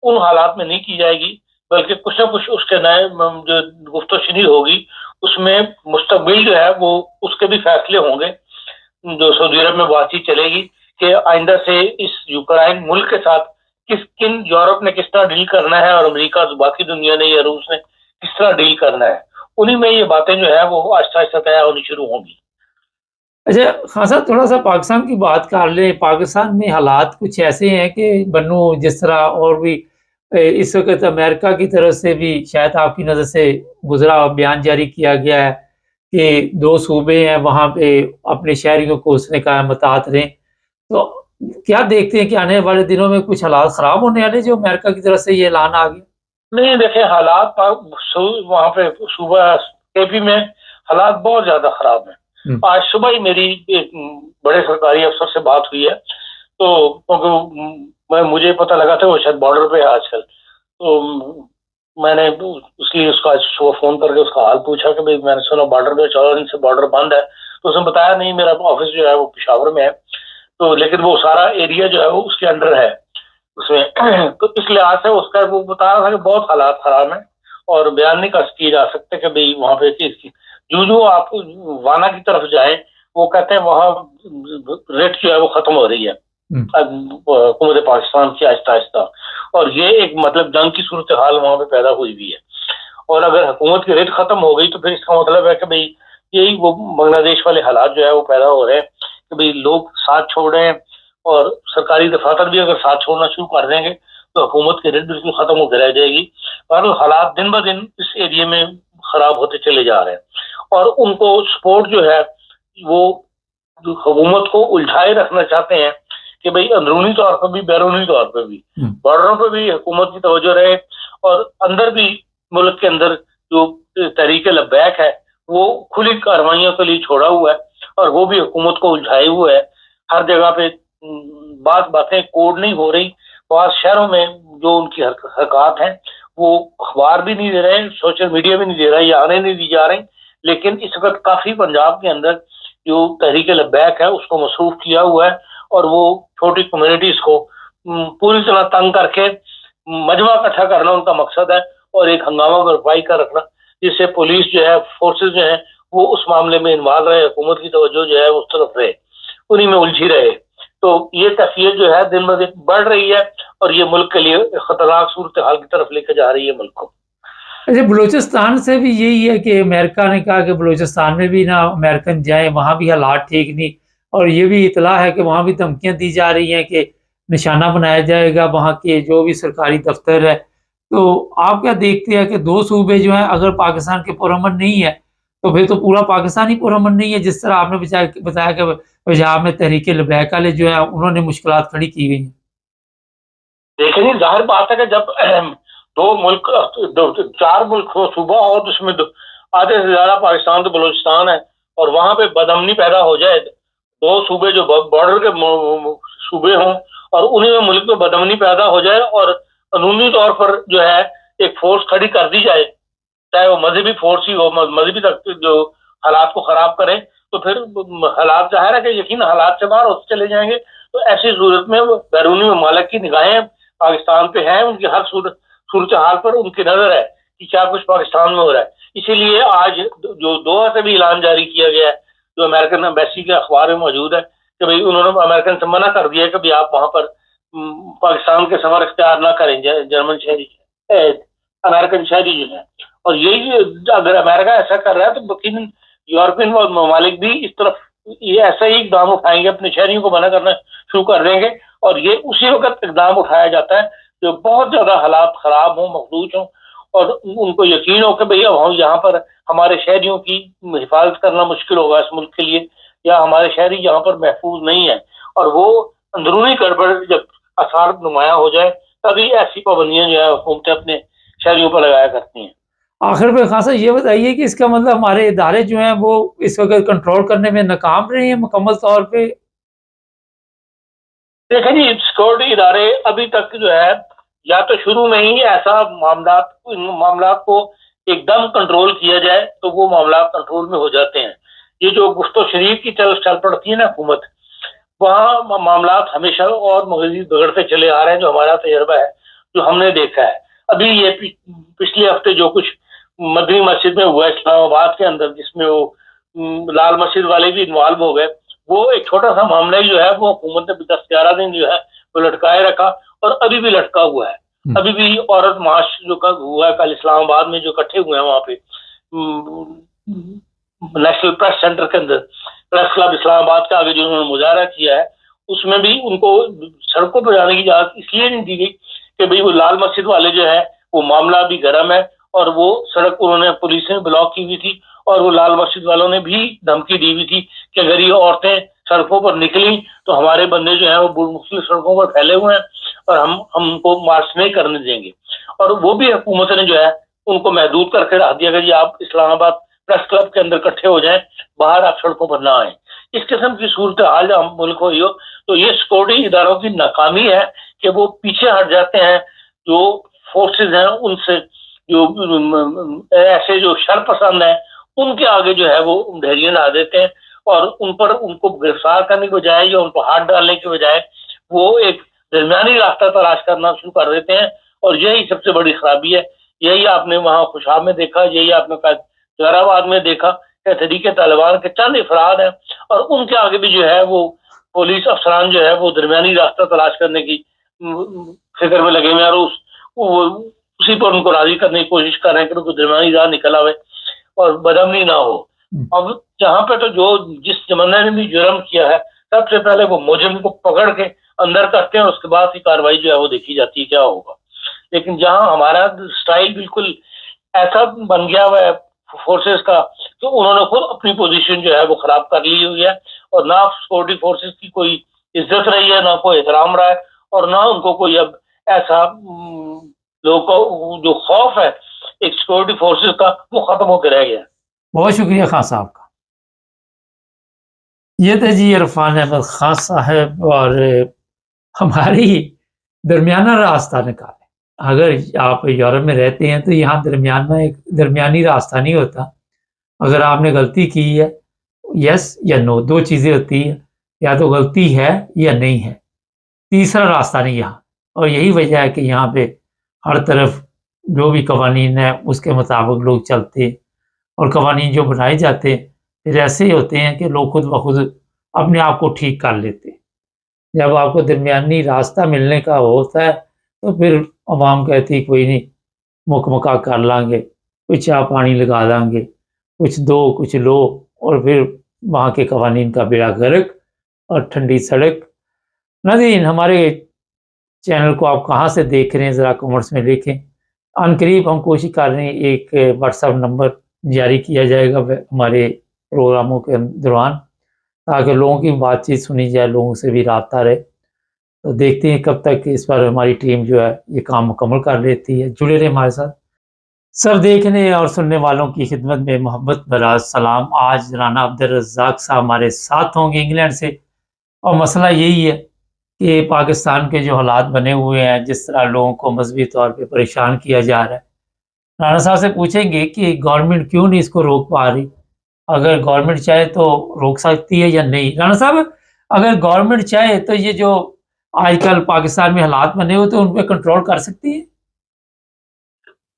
ان حالات میں نہیں کی جائے گی، بلکہ کچھ نہ کچھ اس کے نئے جو گفت و شنید ہوگی اس میں مستقبل جو ہے وہ اس کے بھی فیصلے ہوں گے، جو سعودی عرب میں بات چیت چلے گی کہ آئندہ سے اس یوکرائن ملک کے ساتھ کن یورپ نے کس طرح ڈیل کرنا ہے، اور امریکہ باقی دنیا نے یا روس نے کس طرح ڈیل کرنا ہے، انہی میں یہ باتیں جو ہے وہ آہستہ آہستہ طے ہونی شروع ہوں گی۔ اچھا خان صاحب، تھوڑا سا پاکستان کی بات کر لیں۔ پاکستان میں حالات کچھ ایسے ہیں کہ بنو جس طرح، اور بھی اس وقت امریکہ کی طرف سے بھی شاید آپ کی نظر سے گزرا بیان جاری کیا گیا ہے کہ 2 صوبے ہیں وہاں پہ اپنے شہریوں کو اس نے کہا مطاعت رہیں، تو کیا دیکھتے ہیں کہ آنے والے دنوں میں کچھ حالات خراب ہونے والے جو امریکہ کی طرف سے یہ اعلان آ گیا؟ نہیں، دیکھیں حالات وہاں پہ صوبہ کے پی میں حالات بہت زیادہ خراب ہیں۔ آج صبح ہی میری ایک بڑے سرکاری افسر سے بات ہوئی ہے، تو کیونکہ مجھے پتہ لگا تھا وہ شاید بارڈر پہ ہے آج کل، تو میں نے اس لیے اس کا صبح فون کر کے اس کا حال پوچھا کہ بھائی میں نے سنا بارڈر پہ 14 دن سے بارڈر بند ہے، تو اس نے بتایا نہیں میرا آفس جو ہے وہ پشاور میں ہے، تو لیکن وہ سارا ایریا جو ہے وہ اس کے انڈر ہے اس میں تو اس لحاظ سے اس کا وہ بتا رہا تھا کہ بہت حالات خراب ہیں اور بیان نہیں کیے جا سکتے کہ بھئی وہاں پہ جو آپ وانا کی طرف جائیں وہ کہتے ہیں وہاں ریٹ جو ہے وہ ختم ہو رہی ہے حکومت پاکستان کی آہستہ آہستہ، اور یہ ایک مطلب جنگ کی صورتحال وہاں پہ پیدا ہوئی بھی ہے، اور اگر حکومت کی ریٹ ختم ہو گئی تو پھر اس کا مطلب ہے کہ بھئی یہی وہ بنگلہ دیش والے حالات جو ہے وہ پیدا ہو رہے ہیں کہ بھئی لوگ ساتھ چھوڑ رہے ہیں، اور سرکاری دفاتر بھی اگر ساتھ چھوڑنا شروع کر دیں گے تو حکومت کی ریٹ بالکل ختم ہو کے رہ جائے گی، اور حالات دن بہ دن اس ایریے میں خراب ہوتے چلے جا رہے ہیں، اور ان کو سپورٹ جو ہے وہ حکومت کو الجھائے رکھنا چاہتے ہیں کہ بھئی اندرونی طور پر بھی بیرونی طور پر بھی بارڈروں پہ بھی حکومت کی توجہ رہے، اور اندر بھی ملک کے اندر جو تحریک لبیک ہے وہ کھلی کارروائیوں کے لیے چھوڑا ہوا ہے، اور وہ بھی حکومت کو الجھائے ہوئے ہے، ہر جگہ پہ بعض باتیں کوڈ نہیں ہو رہی، بعض شہروں میں جو ان کی حرکات ہیں وہ اخبار بھی نہیں دے رہے ہیں، سوشل میڈیا بھی نہیں دے رہا ہے، یا آنے نہیں دی جا رہی، لیکن اس وقت کافی پنجاب کے اندر جو تحریک لبیک ہے اس کو مصروف کیا ہوا ہے، اور وہ چھوٹی کمیونٹیز کو پوری طرح تنگ کر کے مجمع اکٹھا کرنا ان کا مقصد ہے، اور ایک ہنگامہ برپائی کر رکھنا جس سے پولیس جو ہے فورسز جو ہیں وہ اس معاملے میں انوالو رہے، حکومت کی توجہ جو ہے اس طرف رہے، انہی میں الجھی رہے، تو یہ کیفیت جو ہے دن بہ دن بڑھ رہی ہے، اور یہ ملک کے لیے خطرناک صورتحال کی طرف لے کے جا رہی ہے ملک کو۔ اچھا، بلوچستان سے بھی یہی ہے کہ امریکہ نے کہا کہ بلوچستان میں بھی نہ امریکن جائیں، وہاں بھی حالات ٹھیک نہیں، اور یہ بھی اطلاع ہے کہ وہاں بھی دھمکیاں دی جا رہی ہیں کہ نشانہ بنایا جائے گا وہاں کے جو بھی سرکاری دفتر ہے۔ تو آپ کیا دیکھتے ہیں کہ دو صوبے جو ہیں اگر پاکستان کے پرامن نہیں ہے تو پھر تو پورا پاکستان ہی پرامن نہیں ہے، جس طرح آپ نے بتایا کہ پنجاب میں تحریک لبیک والے جو ہیں انہوں نے مشکلات کھڑی کی ہوئی ہیں۔ دیکھیں جی، ظاہر بات ہے کہ جب دو ملک چار ملک ہو صوبہ، اور اس میں آدھے سے زیادہ پاکستان تو بلوچستان ہے، اور وہاں پہ بدامنی پیدا ہو جائے، دو صوبے جو بارڈر کے صوبے ہوں اور انہیں میں ملک میں بدامنی پیدا ہو جائے، اور قانونی طور پر جو ہے ایک فورس کھڑی کر دی جائے، چاہے وہ مذہبی فورس ہی ہو، مذہبی تک جو حالات کو خراب کرے، تو پھر حالات ظاہر ہے کہ یقین حالات سے باہر ہوتے چلے جائیں گے، تو ایسی صورت میں بیرونی ممالک کی نگاہیں پاکستان پہ ہیں، ان کی ہر صورتحال پر ان کی نظر ہے کہ کیا کچھ پاکستان میں ہو رہا ہے، اسی لیے آج جو دوحہ سے بھی اعلان جاری کیا گیا ہے جو امریکن ایمبیسی کے اخبار میں موجود ہے کہ بھئی انہوں نے امریکن سے منع کر دیا کہ بھئی آپ وہاں پر پاکستان کے سفر اختیار نہ کریں، جرمن شہری امریکن شہری جو ہے، اور یہی اگر امریکہ ایسا کر رہا ہے تو یقیناً یورپین ممالک بھی اس طرف یہ ایسا ہی اقدام اٹھائیں گے، اپنے شہریوں کو منع کرنا شروع کر دیں گے، اور یہ اسی وقت اقدام اٹھایا جاتا ہے جو بہت زیادہ حالات خراب ہوں، مخدوش ہوں، اور ان کو یقین ہو کہ بھئی اب یہاں پر ہمارے شہریوں کی حفاظت کرنا مشکل ہوگا اس ملک کے لیے، یا ہمارے شہری یہاں پر محفوظ نہیں ہیں، اور وہ اندرونی گڑبڑ جب اثار نمایاں ہو جائے تبھی ایسی پابندیاں جو ہے حکومتیں اپنے شہریوں پر لگایا کرتی ہیں۔ آخر میں خاصا یہ بتائیے کہ اس کا مطلب ہمارے ادارے جو ہیں وہ اس وقت کنٹرول کرنے میں ناکام رہے ہیں مکمل طور پہ؟ دیکھیں جی، سیکورٹی ادارے ابھی تک جو ہے یا تو شروع میں ہی ایسا معاملات کو ایک دم کنٹرول کیا جائے تو وہ معاملات کنٹرول میں ہو جاتے ہیں، یہ جو گفت و شریف کی چل پڑتی ہے نا حکومت، وہاں معاملات ہمیشہ اور مزید بگڑتے چلے آ رہے ہیں، جو ہمارا تجربہ ہے، جو ہم نے دیکھا ہے۔ ابھی یہ پچھلے ہفتے جو کچھ مدنی مسجد میں ہوا اسلام آباد کے اندر، جس میں وہ لال مسجد والے بھی انوالو ہو گئے، وہ ایک چھوٹا سا معاملہ جو ہے وہ حکومت نے 10-11 دن جو ہے وہ لٹکائے رکھا، اور ابھی بھی لٹکا ہوا ہے۔ ابھی بھی عورت مارچ جو ہوا ہے کل اسلام آباد میں، جو اکٹھے ہوئے ہیں وہاں پہ نیشنل پریس سینٹر کے اندر، پریس کلب اسلام آباد کے آگے جو انہوں نے مظاہرہ کیا ہے، اس میں بھی ان کو سڑکوں پہ جانے کی اجازت اس لیے نہیں دی گئی کہ بھئی وہ لال مسجد والے جو ہے وہ معاملہ بھی گرم ہے، اور وہ سڑک انہوں نے پولیس نے بلاک کی ہوئی تھی، اور وہ لال مسجد والوں نے بھی دھمکی دی ہوئی تھی کہ اگر یہ عورتیں سڑکوں پر نکلی تو ہمارے بندے جو ہیں وہ مختلف سڑکوں پر پھیلے ہوئے ہیں اور ہم کو مارچ نہیں کرنے دیں گے، اور وہ بھی حکومت نے جو ہے ان کو محدود کر کے رکھ دیا کہ جی آپ اسلام آباد پریس کلب کے اندر اکٹھے ہو جائیں، باہر آپ سڑکوں پر نہ آئیں۔ اس قسم کی صورتحال جب ملک ہوئی ہو تو یہ سیکورٹی اداروں کی ناکامی ہے کہ وہ پیچھے ہٹ جاتے ہیں، جو فورسز ہیں ان سے، جو ایسے جو شر پسند ہیں ان کے آگے جو ہے وہ ڈھیریاں لا دیتے ہیں، اور ان کو گرفتار کرنے کے بجائے یا ان کو ہاتھ ڈالنے کے بجائے وہ ایک درمیانی راستہ تلاش کرنا شروع کر دیتے ہیں، اور یہی سب سے بڑی خرابی ہے۔ یہی آپ نے وہاں خوشاب میں دیکھا، یہی آپ نے جوہر آباد میں دیکھا کہ تحریک طالبان کے چند افراد ہیں اور ان کے آگے بھی جو ہے وہ پولیس افسران جو ہے وہ درمیانی راستہ تلاش کرنے کی فکر میں لگے ہوئے ہیں، اور اسی پر ان کو راضی کرنے کی کوشش کر رہے ہیں کہ ان کو درمیانی راہ نکل آئے اور بدامنی نہ ہو۔ اب جہاں پہ تو جس زمانے نے بھی جرم کیا ہے، سب سے پہلے وہ مجرم کو پکڑ کے اندر کرتے ہیں، اس کے بعد ہی کارروائی جو ہے وہ دیکھی جاتی ہے کیا ہوگا۔ لیکن جہاں ہمارا سٹائل بالکل ایسا بن گیا ہوا ہے فورسز کا، تو انہوں نے خود اپنی پوزیشن جو ہے وہ خراب کر لی ہوئی ہے، اور نہ سیکورٹی فورسز کی کوئی عزت رہی ہے، نہ کوئی احترام رہا ہے، اور نہ ان کو کوئی اب ایسا لوگوں کو جو خوف ہے ایک سیکورٹی فورسز کا وہ ختم ہو کے رہ گیا۔ بہت شکریہ خان صاحب کا۔ یہ تھے جی عرفان احمد خان صاحب، اور ہماری درمیانہ راستہ نکالیں۔ اگر آپ یورپ میں رہتے ہیں تو یہاں درمیانی راستہ نہیں ہوتا۔ اگر آپ نے غلطی کی ہے، یس یا نو، دو چیزیں ہوتی ہیں، یا تو غلطی ہے یا نہیں ہے، تیسرا راستہ نہیں یہاں۔ اور یہی وجہ ہے کہ یہاں پہ ہر طرف جو بھی قوانین ہیں اس کے مطابق لوگ چلتے ہیں، اور قوانین جو بنائے جاتے ہیں پھر ایسے ہی ہوتے ہیں کہ لوگ خود بخود اپنے آپ کو ٹھیک کر لیتے ہیں۔ جب آپ کو درمیانی راستہ ملنے کا ہوتا ہے تو پھر عوام کہتی کوئی نہیں، مکمکا کر لیں گے، کچھ چاہ پانی لگا دیں گے، کچھ دو کچھ لو، اور پھر وہاں کے قوانین کا بیڑا غرق اور ٹھنڈی سڑک۔ ناظرین، ہمارے چینل کو آپ کہاں سے دیکھ رہے ہیں ذرا کمنٹس میں لکھیں۔ ان قریب ہم کوشش کر رہے ہیں ایک واٹس ایپ نمبر جاری کیا جائے گا ہمارے پروگراموں کے دوران، تاکہ لوگوں کی بات چیت سنی جائے، لوگوں سے بھی رابطہ رہے۔ تو دیکھتے ہیں کب تک اس پر ہماری ٹیم جو ہے یہ کام مکمل کر لیتی ہے۔ جڑے رہے ہمارے ساتھ۔ سر دیکھنے اور سننے والوں کی خدمت میں محبت بھرا سلام۔ آج رانا عبدالرزاق صاحب ہمارے ساتھ ہوں گے انگلینڈ سے، اور مسئلہ یہی ہے کہ پاکستان کے جو حالات بنے ہوئے ہیں، جس طرح لوگوں کو مذہبی طور پہ پریشان کیا جا رہا ہے، رانا صاحب سے پوچھیں گے کہ گورنمنٹ کیوں نہیں اس کو روک پا رہی؟ اگر گورنمنٹ چاہے تو روک سکتی ہے یا نہیں؟ رانا صاحب، اگر گورنمنٹ چاہے تو یہ جو آج کل پاکستان میں حالات بنے ہوئے تو ان پہ کنٹرول کر سکتی ہے؟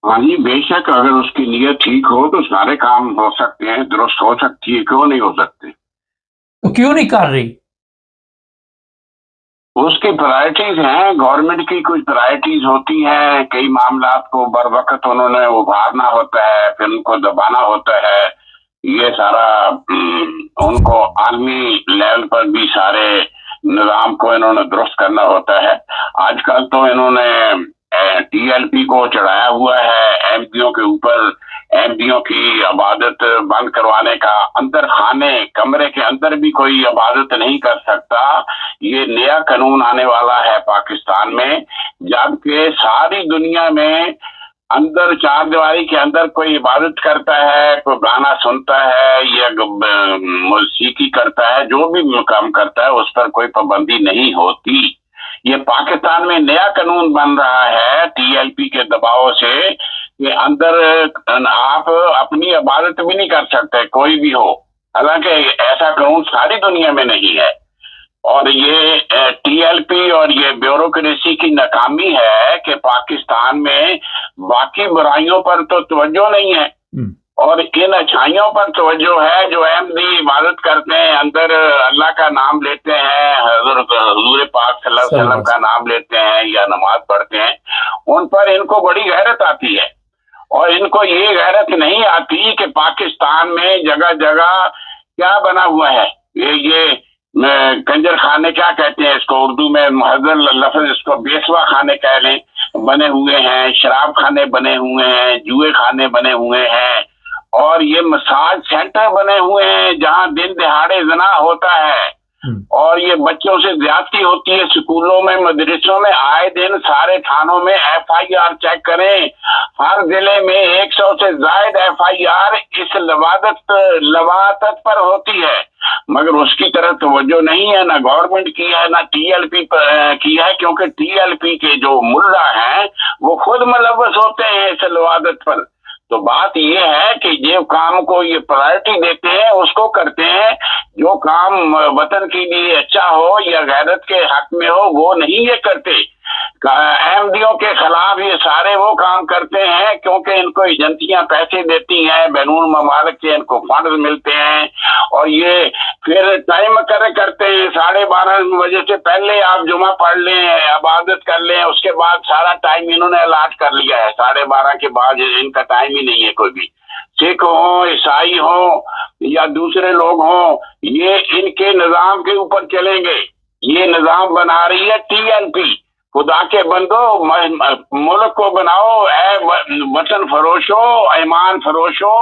ہاں جی، بے شک، اگر اس کی نیت ٹھیک ہو تو سارے کام ہو سکتے ہیں، درست ہو سکتی ہے، کیوں نہیں ہو سکتے؟ تو کیوں نہیں کر رہی؟ اس کی پرائرٹیز ہیں، گورنمنٹ کی کچھ پرائرٹیز ہوتی ہیں، کئی معاملات کو بر وقت انہوں نے ابھارنا ہوتا ہے، پھر ان کو دبانا ہوتا ہے۔ یہ سارا ان کو عالمی لیول پر بھی سارے نظام کو انہوں نے درست کرنا ہوتا ہے۔ آج کل تو انہوں نے ٹی ایل پی کو چڑھایا ہوا ہے ایم پیوں کے اوپر، ایم پیوں کی عبادت بند کروانے کا۔ اندر خانے کمرے کے اندر بھی کوئی عبادت نہیں کر سکتا، یہ نیا قانون آنے والا ہے پاکستان میں، جبکہ ساری دنیا میں اندر چار دیواری کے اندر کوئی عبادت کرتا ہے، کوئی گانا سنتا ہے یا موسیقی کرتا ہے، جو بھی کام کرتا ہے اس پر کوئی پابندی نہیں ہوتی۔ یہ پاکستان میں نیا قانون بن رہا ہے ٹی ایل پی کے دباؤ سے کہ اندر آپ اپنی عبادت بھی نہیں کر سکتے، کوئی بھی ہو، حالانکہ ایسا قانون ساری دنیا میں نہیں ہے۔ اور یہ ٹی ایل پی اور یہ بیوروکریسی کی ناکامی ہے کہ پاکستان میں باقی برائیوں پر تو توجہ نہیں ہے اور ان اچھائیوں پر توجہ ہے۔ جو احمدی عبادت کرتے ہیں، اندر اللہ کا نام لیتے ہیں، حضور پاک صلی اللہ علیہ وسلم کا نام لیتے ہیں یا نماز پڑھتے ہیں، ان پر ان کو بڑی غیرت آتی ہے، اور ان کو یہ غیرت نہیں آتی کہ پاکستان میں جگہ جگہ کیا بنا ہوا ہے۔ یہ کنجر خانے کیا کہتے ہیں اس کو اردو میں، محضر لفظ اس کو بیسوا خانے کہہ لیں، بنے ہوئے ہیں، شراب خانے بنے ہوئے ہیں، جوئے خانے بنے ہوئے ہیں، اور یہ مساج سینٹر بنے ہوئے ہیں جہاں دن دہاڑے زنا ہوتا ہے، اور یہ بچوں سے زیادتی ہوتی ہے اسکولوں میں، مدرسوں میں۔ آئے دن سارے تھانوں میں ایف آئی آر چیک کریں، ہر ضلع میں 100 سے زائد ایف آئی آر اس لواطت پر ہوتی ہے، مگر اس کی طرف توجہ نہیں ہے، نہ گورنمنٹ کی ہے نہ ٹی ایل پی کی ہے، کیونکہ ٹی ایل پی کے جو ملا ہیں وہ خود ملوث ہوتے ہیں اس لواطت پر۔ تو بات یہ ہے کہ جو کام کو یہ پرائرٹی دیتے ہیں اس کو کرتے ہیں، جو کام وطن کے لیے اچھا ہو یا غیرت کے حق میں ہو وہ نہیں یہ کرتے۔ احمدیوں کے خلاف یہ سارے وہ کام کرتے ہیں کیونکہ ان کو ایجنسیاں پیسے دیتی ہیں، بیرون ممالک کے ان کو فنڈز ملتے ہیں، اور یہ پھر ٹائم کرتے ہیں 12:30 بجے سے پہلے آپ جمعہ پڑھ لیں، عبادت کر لیں، اس کے بعد سارا ٹائم انہوں نے الاٹ کر لیا ہے، 12:30 کے بعد ان کا ٹائم ہی نہیں ہے کوئی بھی، سکھ ہوں، عیسائی ہوں یا دوسرے لوگ ہوں، یہ ان کے نظام کے اوپر چلیں گے۔ یہ نظام بنا رہی ہے ٹی این پی۔ خدا کے بندو، ملک کو بناؤ، اے وطن فروشو، ایمان فروشو،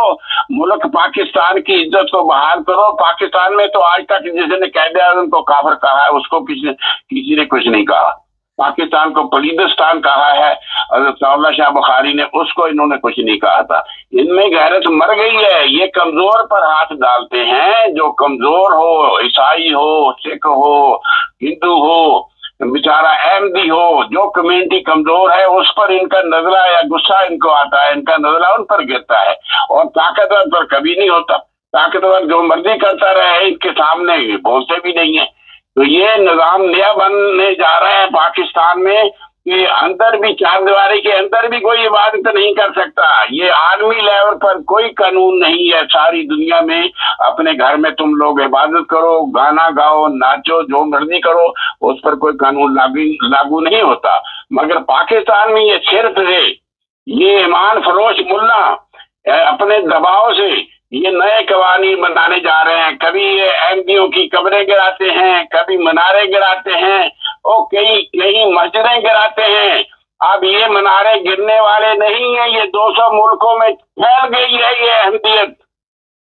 ملک پاکستان کی عزت کو بحال کرو۔ پاکستان میں تو آج تک جس نے قائد اعظم کو کافر کہا ہے اس کو کسی نے کچھ نہیں کہا۔ پاکستان کو پلیدستان کہا ہے حضرت اللہ شاہ بخاری نے، اس کو انہوں نے کچھ نہیں کہا تھا۔ ان میں غیرت مر گئی ہے، یہ کمزور پر ہاتھ ڈالتے ہیں، جو کمزور ہو، عیسائی ہو، سکھ ہو، ہندو ہو، بیچارہ احمدی ہو، جو کمیونٹی کمزور ہے اس پر ان کا نزلہ یا غصہ ان کو آتا ہے، ان کا نزلہ ان پر گرتا ہے، اور طاقتور پر کبھی نہیں ہوتا۔ طاقتور جو مرضی کرتا رہے، ان کے سامنے بولتے بھی نہیں ہیں۔ تو یہ نظام نیا بننے جا رہا ہے پاکستان میں کہ اندر بھی، چار دیواری کے اندر بھی کوئی عبادت نہیں کر سکتا۔ یہ عالمی لیول پر کوئی قانون نہیں ہے، ساری دنیا میں اپنے گھر میں تم لوگ عبادت کرو، گانا گاؤ، ناچو، جو مرضی کرو، اس پر کوئی قانون لاگو نہیں ہوتا۔ مگر پاکستان میں یہ صرف ہے، یہ ایمان فروش ملا اپنے دباؤ سے یہ نئے قوانین بنانے جا رہے ہیں۔ کبھی یہ احمدیوں کی قبریں گراتے ہیں، کبھی منارے گراتے ہیں، اور کئی مسجدیں گراتے ہیں۔ اب یہ منارے گرنے والے نہیں ہیں، یہ 200 ملکوں میں پھیل گئی ہے یہ احمدیت،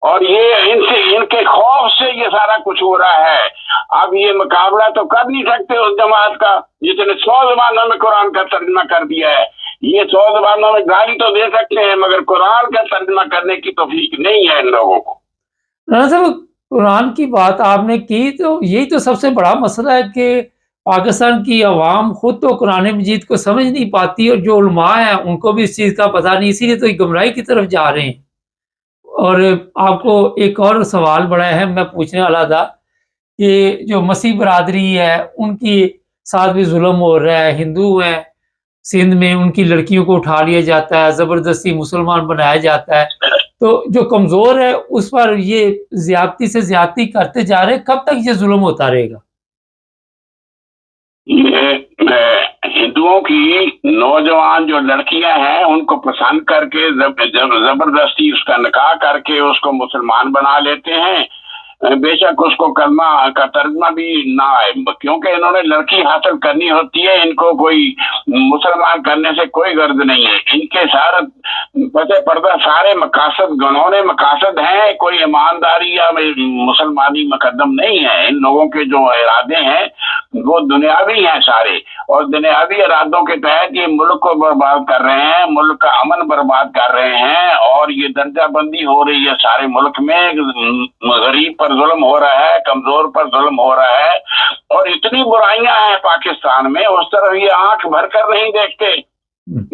اور یہ ان کے خوف سے یہ سارا کچھ ہو رہا ہے۔ اب یہ مقابلہ تو کر نہیں سکتے اس جماعت کا جس نے 100 زبانوں میں قرآن کا ترجمہ کر دیا ہے۔ یہ 100 زبانوں میں گالی تو دے سکتے ہیں، مگر قرآن کا ترجمہ کرنے کی توفیق نہیں ہے ان لوگوں کو۔ رانا صاحب، قرآن کی بات آپ نے کی تو یہی تو سب سے بڑا مسئلہ ہے کہ پاکستان کی عوام خود تو قرآن مجید کو سمجھ نہیں پاتی، اور جو علماء ہیں ان کو بھی اس چیز کا پتہ نہیں، اسی لیے تو گمراہی کی طرف جا رہے ہیں۔ اور آپ کو ایک اور سوال بڑا اہم میں پوچھنے والا تھا کہ جو مسیح برادری ہے ان کی ساتھ بھی ظلم ہو رہا ہے، ہندو ہیں سندھ میں ان کی لڑکیوں کو اٹھا لیا جاتا ہے، زبردستی مسلمان بنایا جاتا ہے، تو جو کمزور ہے اس پر یہ زیادتی سے زیادتی کرتے جا رہے ہیں۔ کب تک یہ ظلم ہوتا رہے گا؟ ہندوؤں کی نوجوان جو لڑکیاں ہیں ان کو پسند کر کے زبردستی اس کا نکاح کر کے اس کو مسلمان بنا لیتے ہیں، بے شک اس کو کلمہ کا ترجمہ بھی نہ آئے، کیونکہ انہوں نے لڑکی حاصل کرنی ہوتی ہے، ان کو کوئی مسلمان کرنے سے کوئی غرض نہیں ہے۔ ان کے سارے پتے پردہ سارے مقاصد گنونے مقاصد ہیں، کوئی ایمانداری یا مسلمانی مقدم نہیں ہے۔ ان لوگوں کے جو ارادے ہیں وہ دنیاوی ہیں سارے، اور دنیاوی ارادوں کے تحت یہ ملک کو برباد کر رہے ہیں، ملک کا امن برباد کر رہے ہیں، اور یہ درجہ بندی ہو رہی ہے سارے ملک میں، غریب پر ظلم ہو رہا ہے، کمزور پر ظلم ہو رہا ہے، اور اتنی برائیاں ہیں پاکستان میں، اس طرف یہ آنکھ بھر کر نہیں دیکھتے۔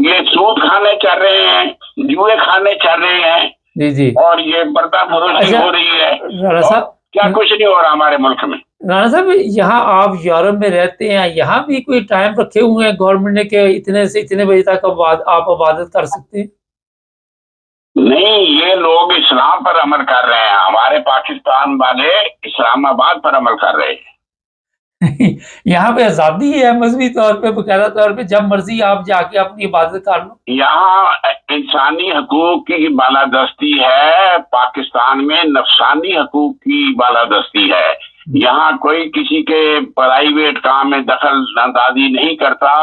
یہ سود کھانے چل رہے ہیں، جوئے کھانے چل رہے ہیں، جی اور یہ پردہ فروشی ہو رہی ہے، رانا صاحب، کیا کچھ نہیں ہو رہا ہمارے ملک میں۔ رانا صاحب، یہاں آپ یورپ میں رہتے ہیں، یہاں بھی کوئی ٹائم رکھے ہوئے ہیں گورنمنٹ نے کہ اتنے سے اتنے بجے تک آپ عبادت کر سکتے ہیں؟ نہیں، یہ لوگ اسلام پر عمل کر رہے ہیں، ہمارے پاکستان والے اسلام آباد پر عمل کر رہے ہیں۔ یہاں پہ آزادی ہے مذہبی طور پہ، باقاعدہ طور پہ جب مرضی آپ جا کے اپنی عبادت کر لو۔ یہاں انسانی حقوق کی بالادستی ہے، پاکستان میں نفسانی حقوق کی بالادستی ہے۔ یہاں کوئی کسی کے پرائیویٹ کام میں دخل اندازی نہیں کرتا،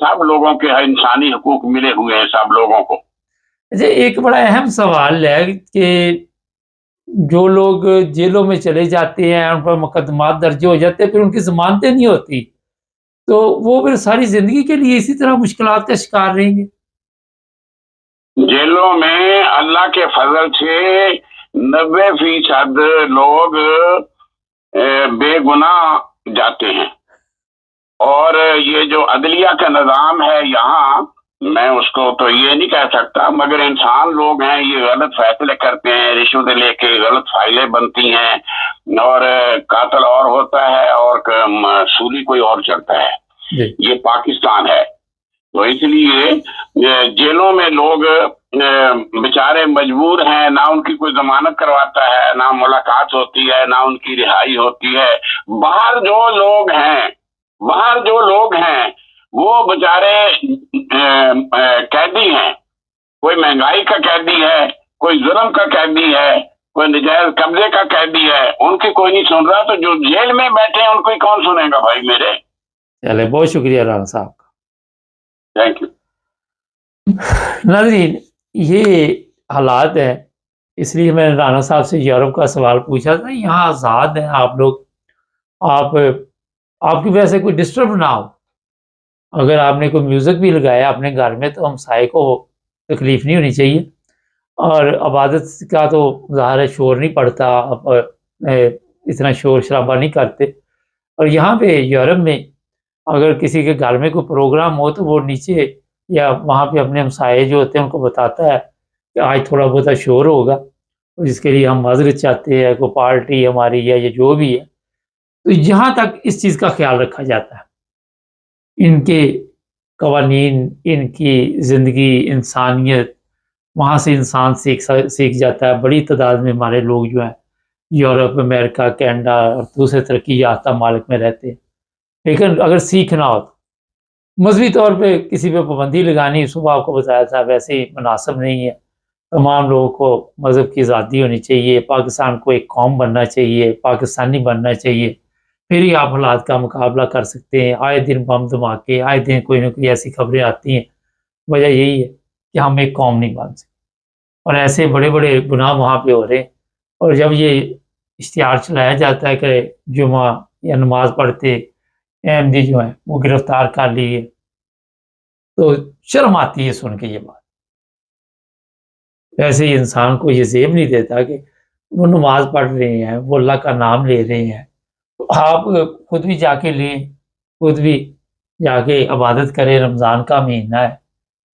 سب لوگوں کے انسانی حقوق ملے ہوئے ہیں سب لوگوں کو۔ اچھا، ایک بڑا اہم سوال ہے کہ جو لوگ جیلوں میں چلے جاتے ہیں، ان پر مقدمات درج ہو جاتے ہیں، پھر ان کی ضمانتیں نہیں ہوتی، تو وہ پھر ساری زندگی کے لیے اسی طرح مشکلات کا شکار رہیں گے۔ جیلوں میں اللہ کے فضل سے 90% لوگ بے گناہ جاتے ہیں، اور یہ جو عدلیہ کا نظام ہے یہاں، میں اس کو تو یہ نہیں کہہ سکتا، مگر انسان لوگ ہیں، یہ غلط فیصلے کرتے ہیں، رشوت لے کے غلط فائلیں بنتی ہیں، اور قاتل اور ہوتا ہے اور سولی کوئی اور چلتا ہے۔ یہ پاکستان ہے، تو اس لیے جیلوں میں لوگ بیچارے مجبور ہیں، نہ ان کی کوئی ضمانت کرواتا ہے، نہ ملاقات ہوتی ہے، نہ ان کی رہائی ہوتی ہے۔ باہر جو لوگ ہیں وہ بیچارے قیدی ہیں، کوئی مہنگائی کا قیدی ہے، کوئی ظلم کا قیدی ہے، کوئی نجائز قبضے کا قیدی ہے، ان کی کوئی نہیں سن رہا، تو جو جیل میں بیٹھے ہیں ان کو کون سنے گا بھائی میرے؟ چلے، بہت شکریہ رانا صاحب کا، تھینک یو۔ ناظرین، یہ حالات ہیں، اس لیے میں نے رانا صاحب سے یورپ کا سوال پوچھا تھا۔ یہاں آزاد ہیں آپ لوگ، آپ کی وجہ سے کوئی ڈسٹرب نہ ہو۔ اگر آپ نے کوئی میوزک بھی لگایا اپنے گھر میں تو ہمسائے کو تکلیف نہیں ہونی چاہیے، اور عبادت کا تو ظاہر ہے شور نہیں پڑتا، اتنا شور شرابہ نہیں کرتے۔ اور یہاں پہ یورپ میں اگر کسی کے گھر میں کوئی پروگرام ہو تو وہ نیچے یا وہاں پہ اپنے ہمسائے جو ہوتے ہیں ان کو بتاتا ہے کہ آج تھوڑا بہت شور ہوگا، جس کے لیے ہم معذرت چاہتے ہیں، کوئی پارٹی ہماری ہے یا جو بھی ہے۔ تو یہاں تک اس چیز کا خیال رکھا جاتا ہے، ان کے قوانین، ان کی زندگی، انسانیت، وہاں سے انسان سیکھ جاتا ہے۔ بڑی تعداد میں ہمارے لوگ جو ہیں یورپ، امریکہ، کینیڈا اور دوسرے ترقی یافتہ ممالک میں رہتے ہیں، لیکن اگر سیکھنا ہو تو مذہبی طور پہ کسی پہ پابندی لگانی، صبح آپ کو بتایا تھا، ویسے ہی مناسب نہیں ہے۔ تمام لوگوں کو مذہب کی آزادی ہونی چاہیے، پاکستان کو ایک قوم بننا چاہیے، پاکستانی بننا چاہیے، پھر ہی آپ حالات کا مقابلہ کر سکتے ہیں۔ آئے دن بم دھماکے، آئے دن کوئی نہ کوئی ایسی خبریں آتی ہیں، وجہ یہی ہے کہ ہم ایک قوم نہیں بن سکتے، اور ایسے بڑے بڑے گناہ وہاں پہ ہو رہے ہیں۔ اور جب یہ اشتہار چلایا جاتا ہے کہ جمعہ یا نماز پڑھتے احمدی جو ہیں وہ گرفتار کر لیے، تو شرم آتی ہے سن کے یہ بات۔ ویسے ہی انسان کو یہ زیب نہیں دیتا کہ وہ نماز پڑھ رہے ہیں، وہ اللہ کا نام لے رہے ہیں، تو آپ خود بھی جا کے لیں، خود بھی جا کے عبادت کریں۔ رمضان کا مہینہ ہے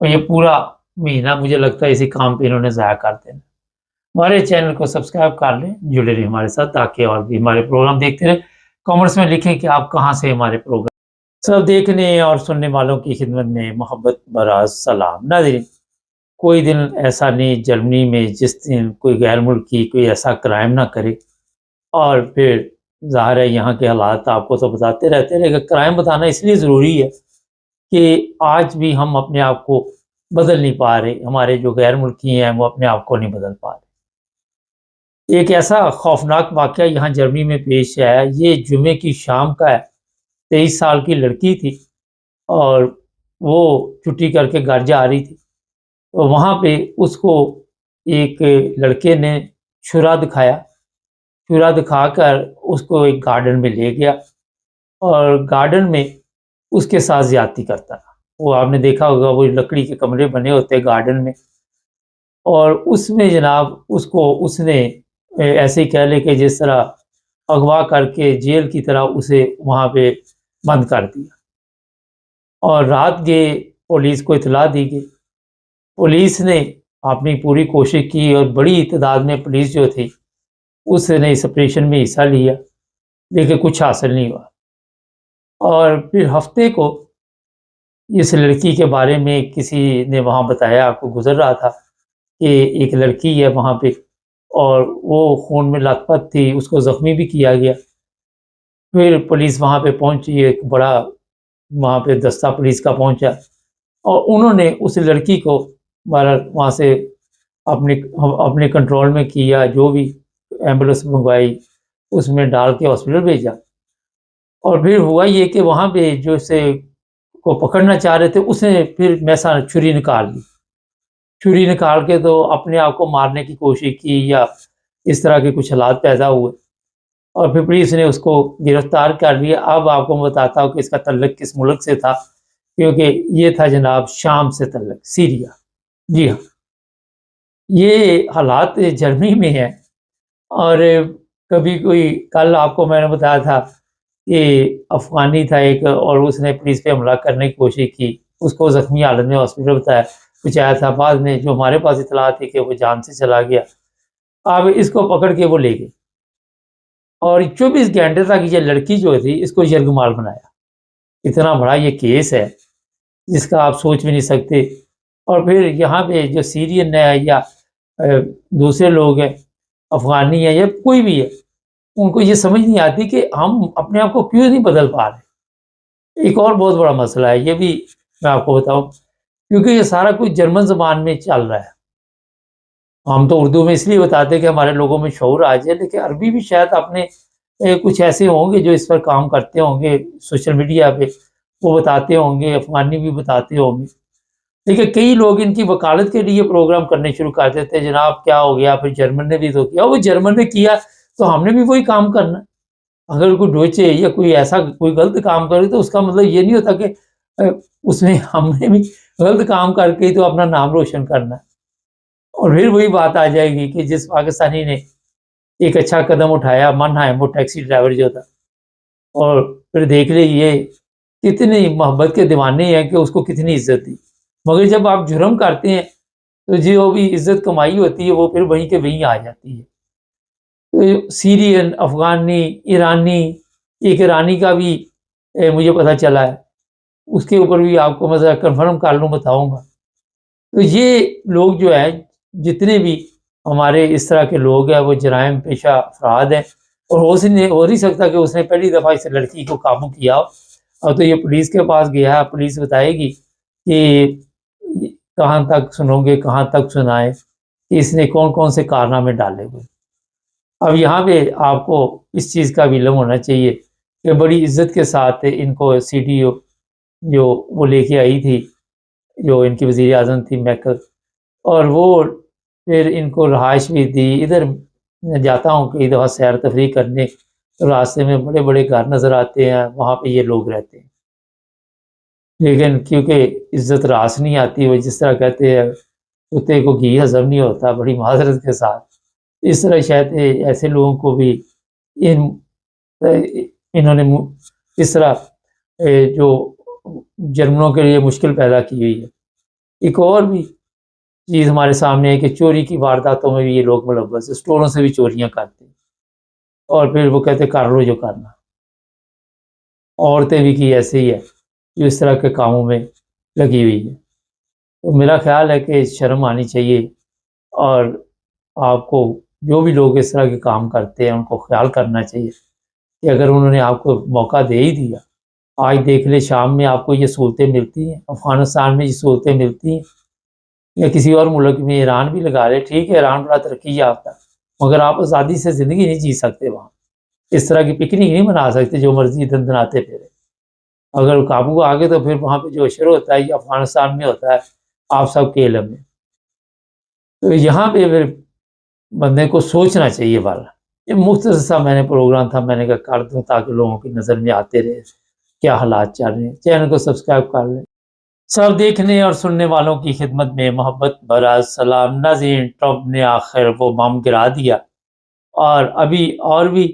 اور یہ پورا مہینہ مجھے لگتا ہے اسی کام پہ انہوں نے ضائع کر دینا۔ ہمارے چینل کو سبسکرائب کر لیں، جڑے رہیں ہمارے ساتھ، تاکہ اور بھی ہمارے پروگرام دیکھتے رہیں۔ کامنٹس میں لکھیں کہ آپ کہاں سے ہمارے پروگرام سب دیکھنے اور سننے والوں کی خدمت میں محبت بھرا سلام۔ ناظرین، کوئی دن ایسا نہیں جرمنی میں جس دن کوئی غیر ملکی کوئی ایسا کرائم نہ کرے، اور پھر ظاہر ہے یہاں کے حالات آپ کو تو بتاتے رہتے ہیں، لیکن کرائم بتانا اس لیے ضروری ہے کہ آج بھی ہم اپنے آپ کو بدل نہیں پا رہے، ہمارے جو غیر ملکی ہیں وہ اپنے آپ کو نہیں بدل پا رہے۔ ایک ایسا خوفناک واقعہ یہاں جرمنی میں پیش آیا، یہ جمعے کی شام کا ہے۔ 23 سال کی لڑکی تھی اور وہ چھٹی کر کے گھر جا رہی تھی، تو وہاں پہ اس کو ایک لڑکے نے چھرا دکھایا، چھرا دکھا کر اس کو ایک گارڈن میں لے گیا اور گارڈن میں اس کے ساتھ زیادتی کرتا رہا۔ وہ آپ نے دیکھا ہوگا، وہ لکڑی کے کمرے بنے ہوتے ہیں گارڈن میں، اور اس میں جناب اس نے ایسے ہی کہہ لے کہ جس طرح اغوا کر کے جیل کی طرح اسے وہاں پہ بند کر دیا، اور رات گئے، پولیس کو اطلاع دی گئی۔ پولیس نے اپنی پوری کوشش کی اور بڑی تعداد میں پولیس جو تھی اس نے اس آپریشن میں حصہ لیا، لیکن کچھ حاصل نہیں ہوا۔ اور پھر ہفتے کو اس لڑکی کے بارے میں کسی نے وہاں بتایا، آپ کو گزر رہا تھا کہ ایک لڑکی ہے وہاں پہ اور وہ خون میں لت پت تھی، اس کو زخمی بھی کیا گیا۔ پھر پولیس وہاں پہ پہنچی، ایک بڑا وہاں پہ دستہ پولیس کا پہنچا، اور انہوں نے اس لڑکی کو وہاں سے اپنے کنٹرول میں کیا، جو بھی ایمبولینس منگوائی اس میں ڈال کے ہاسپٹل بھیجا۔ اور پھر ہوا یہ کہ وہاں پہ جو اسے کو پکڑنا چاہ رہے تھے اس نے پھر میسا چھری نکال لی، چھری نکال کے تو اپنے آپ کو مارنے کی کوشش کی، یا اس طرح کے کچھ حالات پیدا ہوئے، اور پھر پولیس نے اس کو گرفتار کر لیا۔ اب آپ کو میں بتاتا ہوں کہ اس کا تعلق کس ملک سے تھا، کیونکہ یہ تھا جناب شام سے تعلق، سیریا۔ جی ہاں، یہ حالات جرمنی میں ہیں۔ اور کبھی کل آپ کو میں نے بتایا تھا کہ افغانی تھا ایک، اور اس نے پولیس پہ حملہ کرنے کی کوشش کی، اس کو زخمی حالت میں ہاسپٹل بتایا، پہنچایا تھا، بعد میں جو ہمارے پاس اطلاع تھی کہ وہ جان سے چلا گیا۔ اب اس کو پکڑ کے وہ لے گئے اور 24 گھنٹے تک یہ لڑکی جو تھی اس کو یرغمال بنایا۔ اتنا بڑا یہ کیس ہے جس کا آپ سوچ بھی نہیں سکتے۔ اور پھر یہاں پہ جو سیرین ہے یا دوسرے لوگ ہیں، افغانی ہے یا کوئی بھی ہے، ان کو یہ سمجھ نہیں آتی کہ ہم اپنے آپ کو کیوں نہیں بدل پا رہے۔ ایک اور بہت بڑا مسئلہ ہے، یہ بھی میں آپ کو بتاؤں، کیونکہ یہ سارا کچھ جرمن زبان میں چل رہا ہے۔ ہم تو اردو میں اس لیے بتاتے کہ ہمارے لوگوں میں شعور آ جائے، لیکن عربی بھی شاید اپنے کچھ ایسے ہوں گے جو اس پر کام کرتے ہوں گے سوشل میڈیا پہ، وہ بتاتے ہوں گے، افغانی بھی بتاتے ہوں گے۔ لیکن کئی لوگ ان کی وکالت کے لیے پروگرام کرنے شروع کر دیتے ہیں، جناب کیا ہو گیا، پھر جرمن نے بھی تو کیا، وہ جرمن نے کیا تو ہم نے بھی وہی کام کرنا۔ اگر کوئی ڈوچے یا کوئی ایسا کوئی غلط کام کرے تو اس کا مطلب یہ نہیں ہوتا کہ اس میں ہم نے بھی غلط کام کر کے تو اپنا نام روشن کرنا ہے۔ اور پھر وہی بات آ جائے گی کہ جس پاکستانی نے ایک اچھا قدم اٹھایا، منہائم، وہ ٹیکسی ڈرائیور جو تھا، اور پھر دیکھ لیں یہ کتنی محبت کے دیوانے ہیں کہ اس کو کتنی عزت دی، مگر جب آپ جرم کرتے ہیں تو جو بھی عزت کمائی ہوتی ہے وہ پھر وہیں کے وہیں آ جاتی ہے۔ تو سیرین، افغانی، ایرانی، ایک ایرانی کا بھی مجھے پتہ چلا ہے، اس کے اوپر بھی آپ کو میں ذرا کنفرم کر لوں، بتاؤں گا۔ تو یہ لوگ جو ہیں، جتنے بھی ہمارے اس طرح کے لوگ ہیں، وہ جرائم پیشہ افراد ہیں، اور ہو نہیں سکتا کہ اس نے پہلی دفعہ اس لڑکی کو قابو کیا ہو، اور تو یہ پولیس کے پاس گیا ہے، پولیس بتائے گی کہ کہاں تک سنو گے، کہاں تک سنائے کہ اس نے کون کون سے کارنامے ڈالے ہوئے۔ اب یہاں پہ آپ کو اس چیز کا بھی علم ہونا چاہیے کہ بڑی عزت کے ساتھ ان کو سی ڈی او جو وہ لے کے آئی تھی، جو ان کی وزیر اعظم تھی میکل، اور وہ پھر ان کو رہائش بھی دی۔ ادھر میں جاتا ہوں کئی دفعہ سیر تفریح کرنے، تو راستے میں بڑے بڑے گھر نظر آتے ہیں، وہاں پہ یہ لوگ رہتے ہیں، لیکن کیونکہ عزت راس نہیں آتی، وہ جس طرح کہتے ہیں کتے کو گھی ہضم نہیں ہوتا، بڑی معذرت کے ساتھ، اس طرح شاید ایسے لوگوں کو بھی انہوں نے اس طرح جو جرمنوں کے لیے مشکل پیدا کی ہوئی ہے۔ ایک اور بھی چیز ہمارے سامنے ہے کہ چوری کی وارداتوں میں بھی یہ لوگ ملوث ہیں، اسٹوروں سے بھی چوریاں کرتے ہیں، اور پھر وہ کہتے کر لو جو کرنا۔ عورتیں بھی کی ایسے ہی ہے جو اس طرح کے کاموں میں لگی ہوئی ہے۔ تو میرا خیال ہے کہ شرم آنی چاہیے، اور آپ کو جو بھی لوگ اس طرح کے کام کرتے ہیں ان کو خیال کرنا چاہیے کہ اگر انہوں نے آپ کو موقع دے ہی دیا، آج دیکھ لے شام میں آپ کو یہ سہولتیں ملتی ہیں، افغانستان میں یہ سہولتیں ملتی ہیں، یا کسی اور ملک میں ایران بھی لگا لے، ٹھیک ہے ایران بڑا ترقی یافتہ، مگر آپ آزادی سے زندگی نہیں جی سکتے وہاں، اس طرح کی پکنک نہیں منا سکتے جو مرضی دندناتے پھرے۔ اگر قابو آگے تو پھر وہاں پہ جو اشر ہوتا ہے یہ افغانستان میں ہوتا ہے، آپ سب کے علم میں۔ تو یہاں پہ پھر بندے کو سوچنا چاہیے۔ والا یہ مختصر سا میں نے پروگرام تھا، میں نے کہا کر دوں تاکہ لوگوں کی نظر میں آتے رہے کیا حالات چل رہے ہیں۔ چینل کو سبسکرائب کر لیں۔ سب دیکھنے اور سننے والوں کی خدمت میں محبت بھرا سلام۔ ناظرین، ٹرمپ نے آخر وہ بم گرا دیا، اور ابھی اور بھی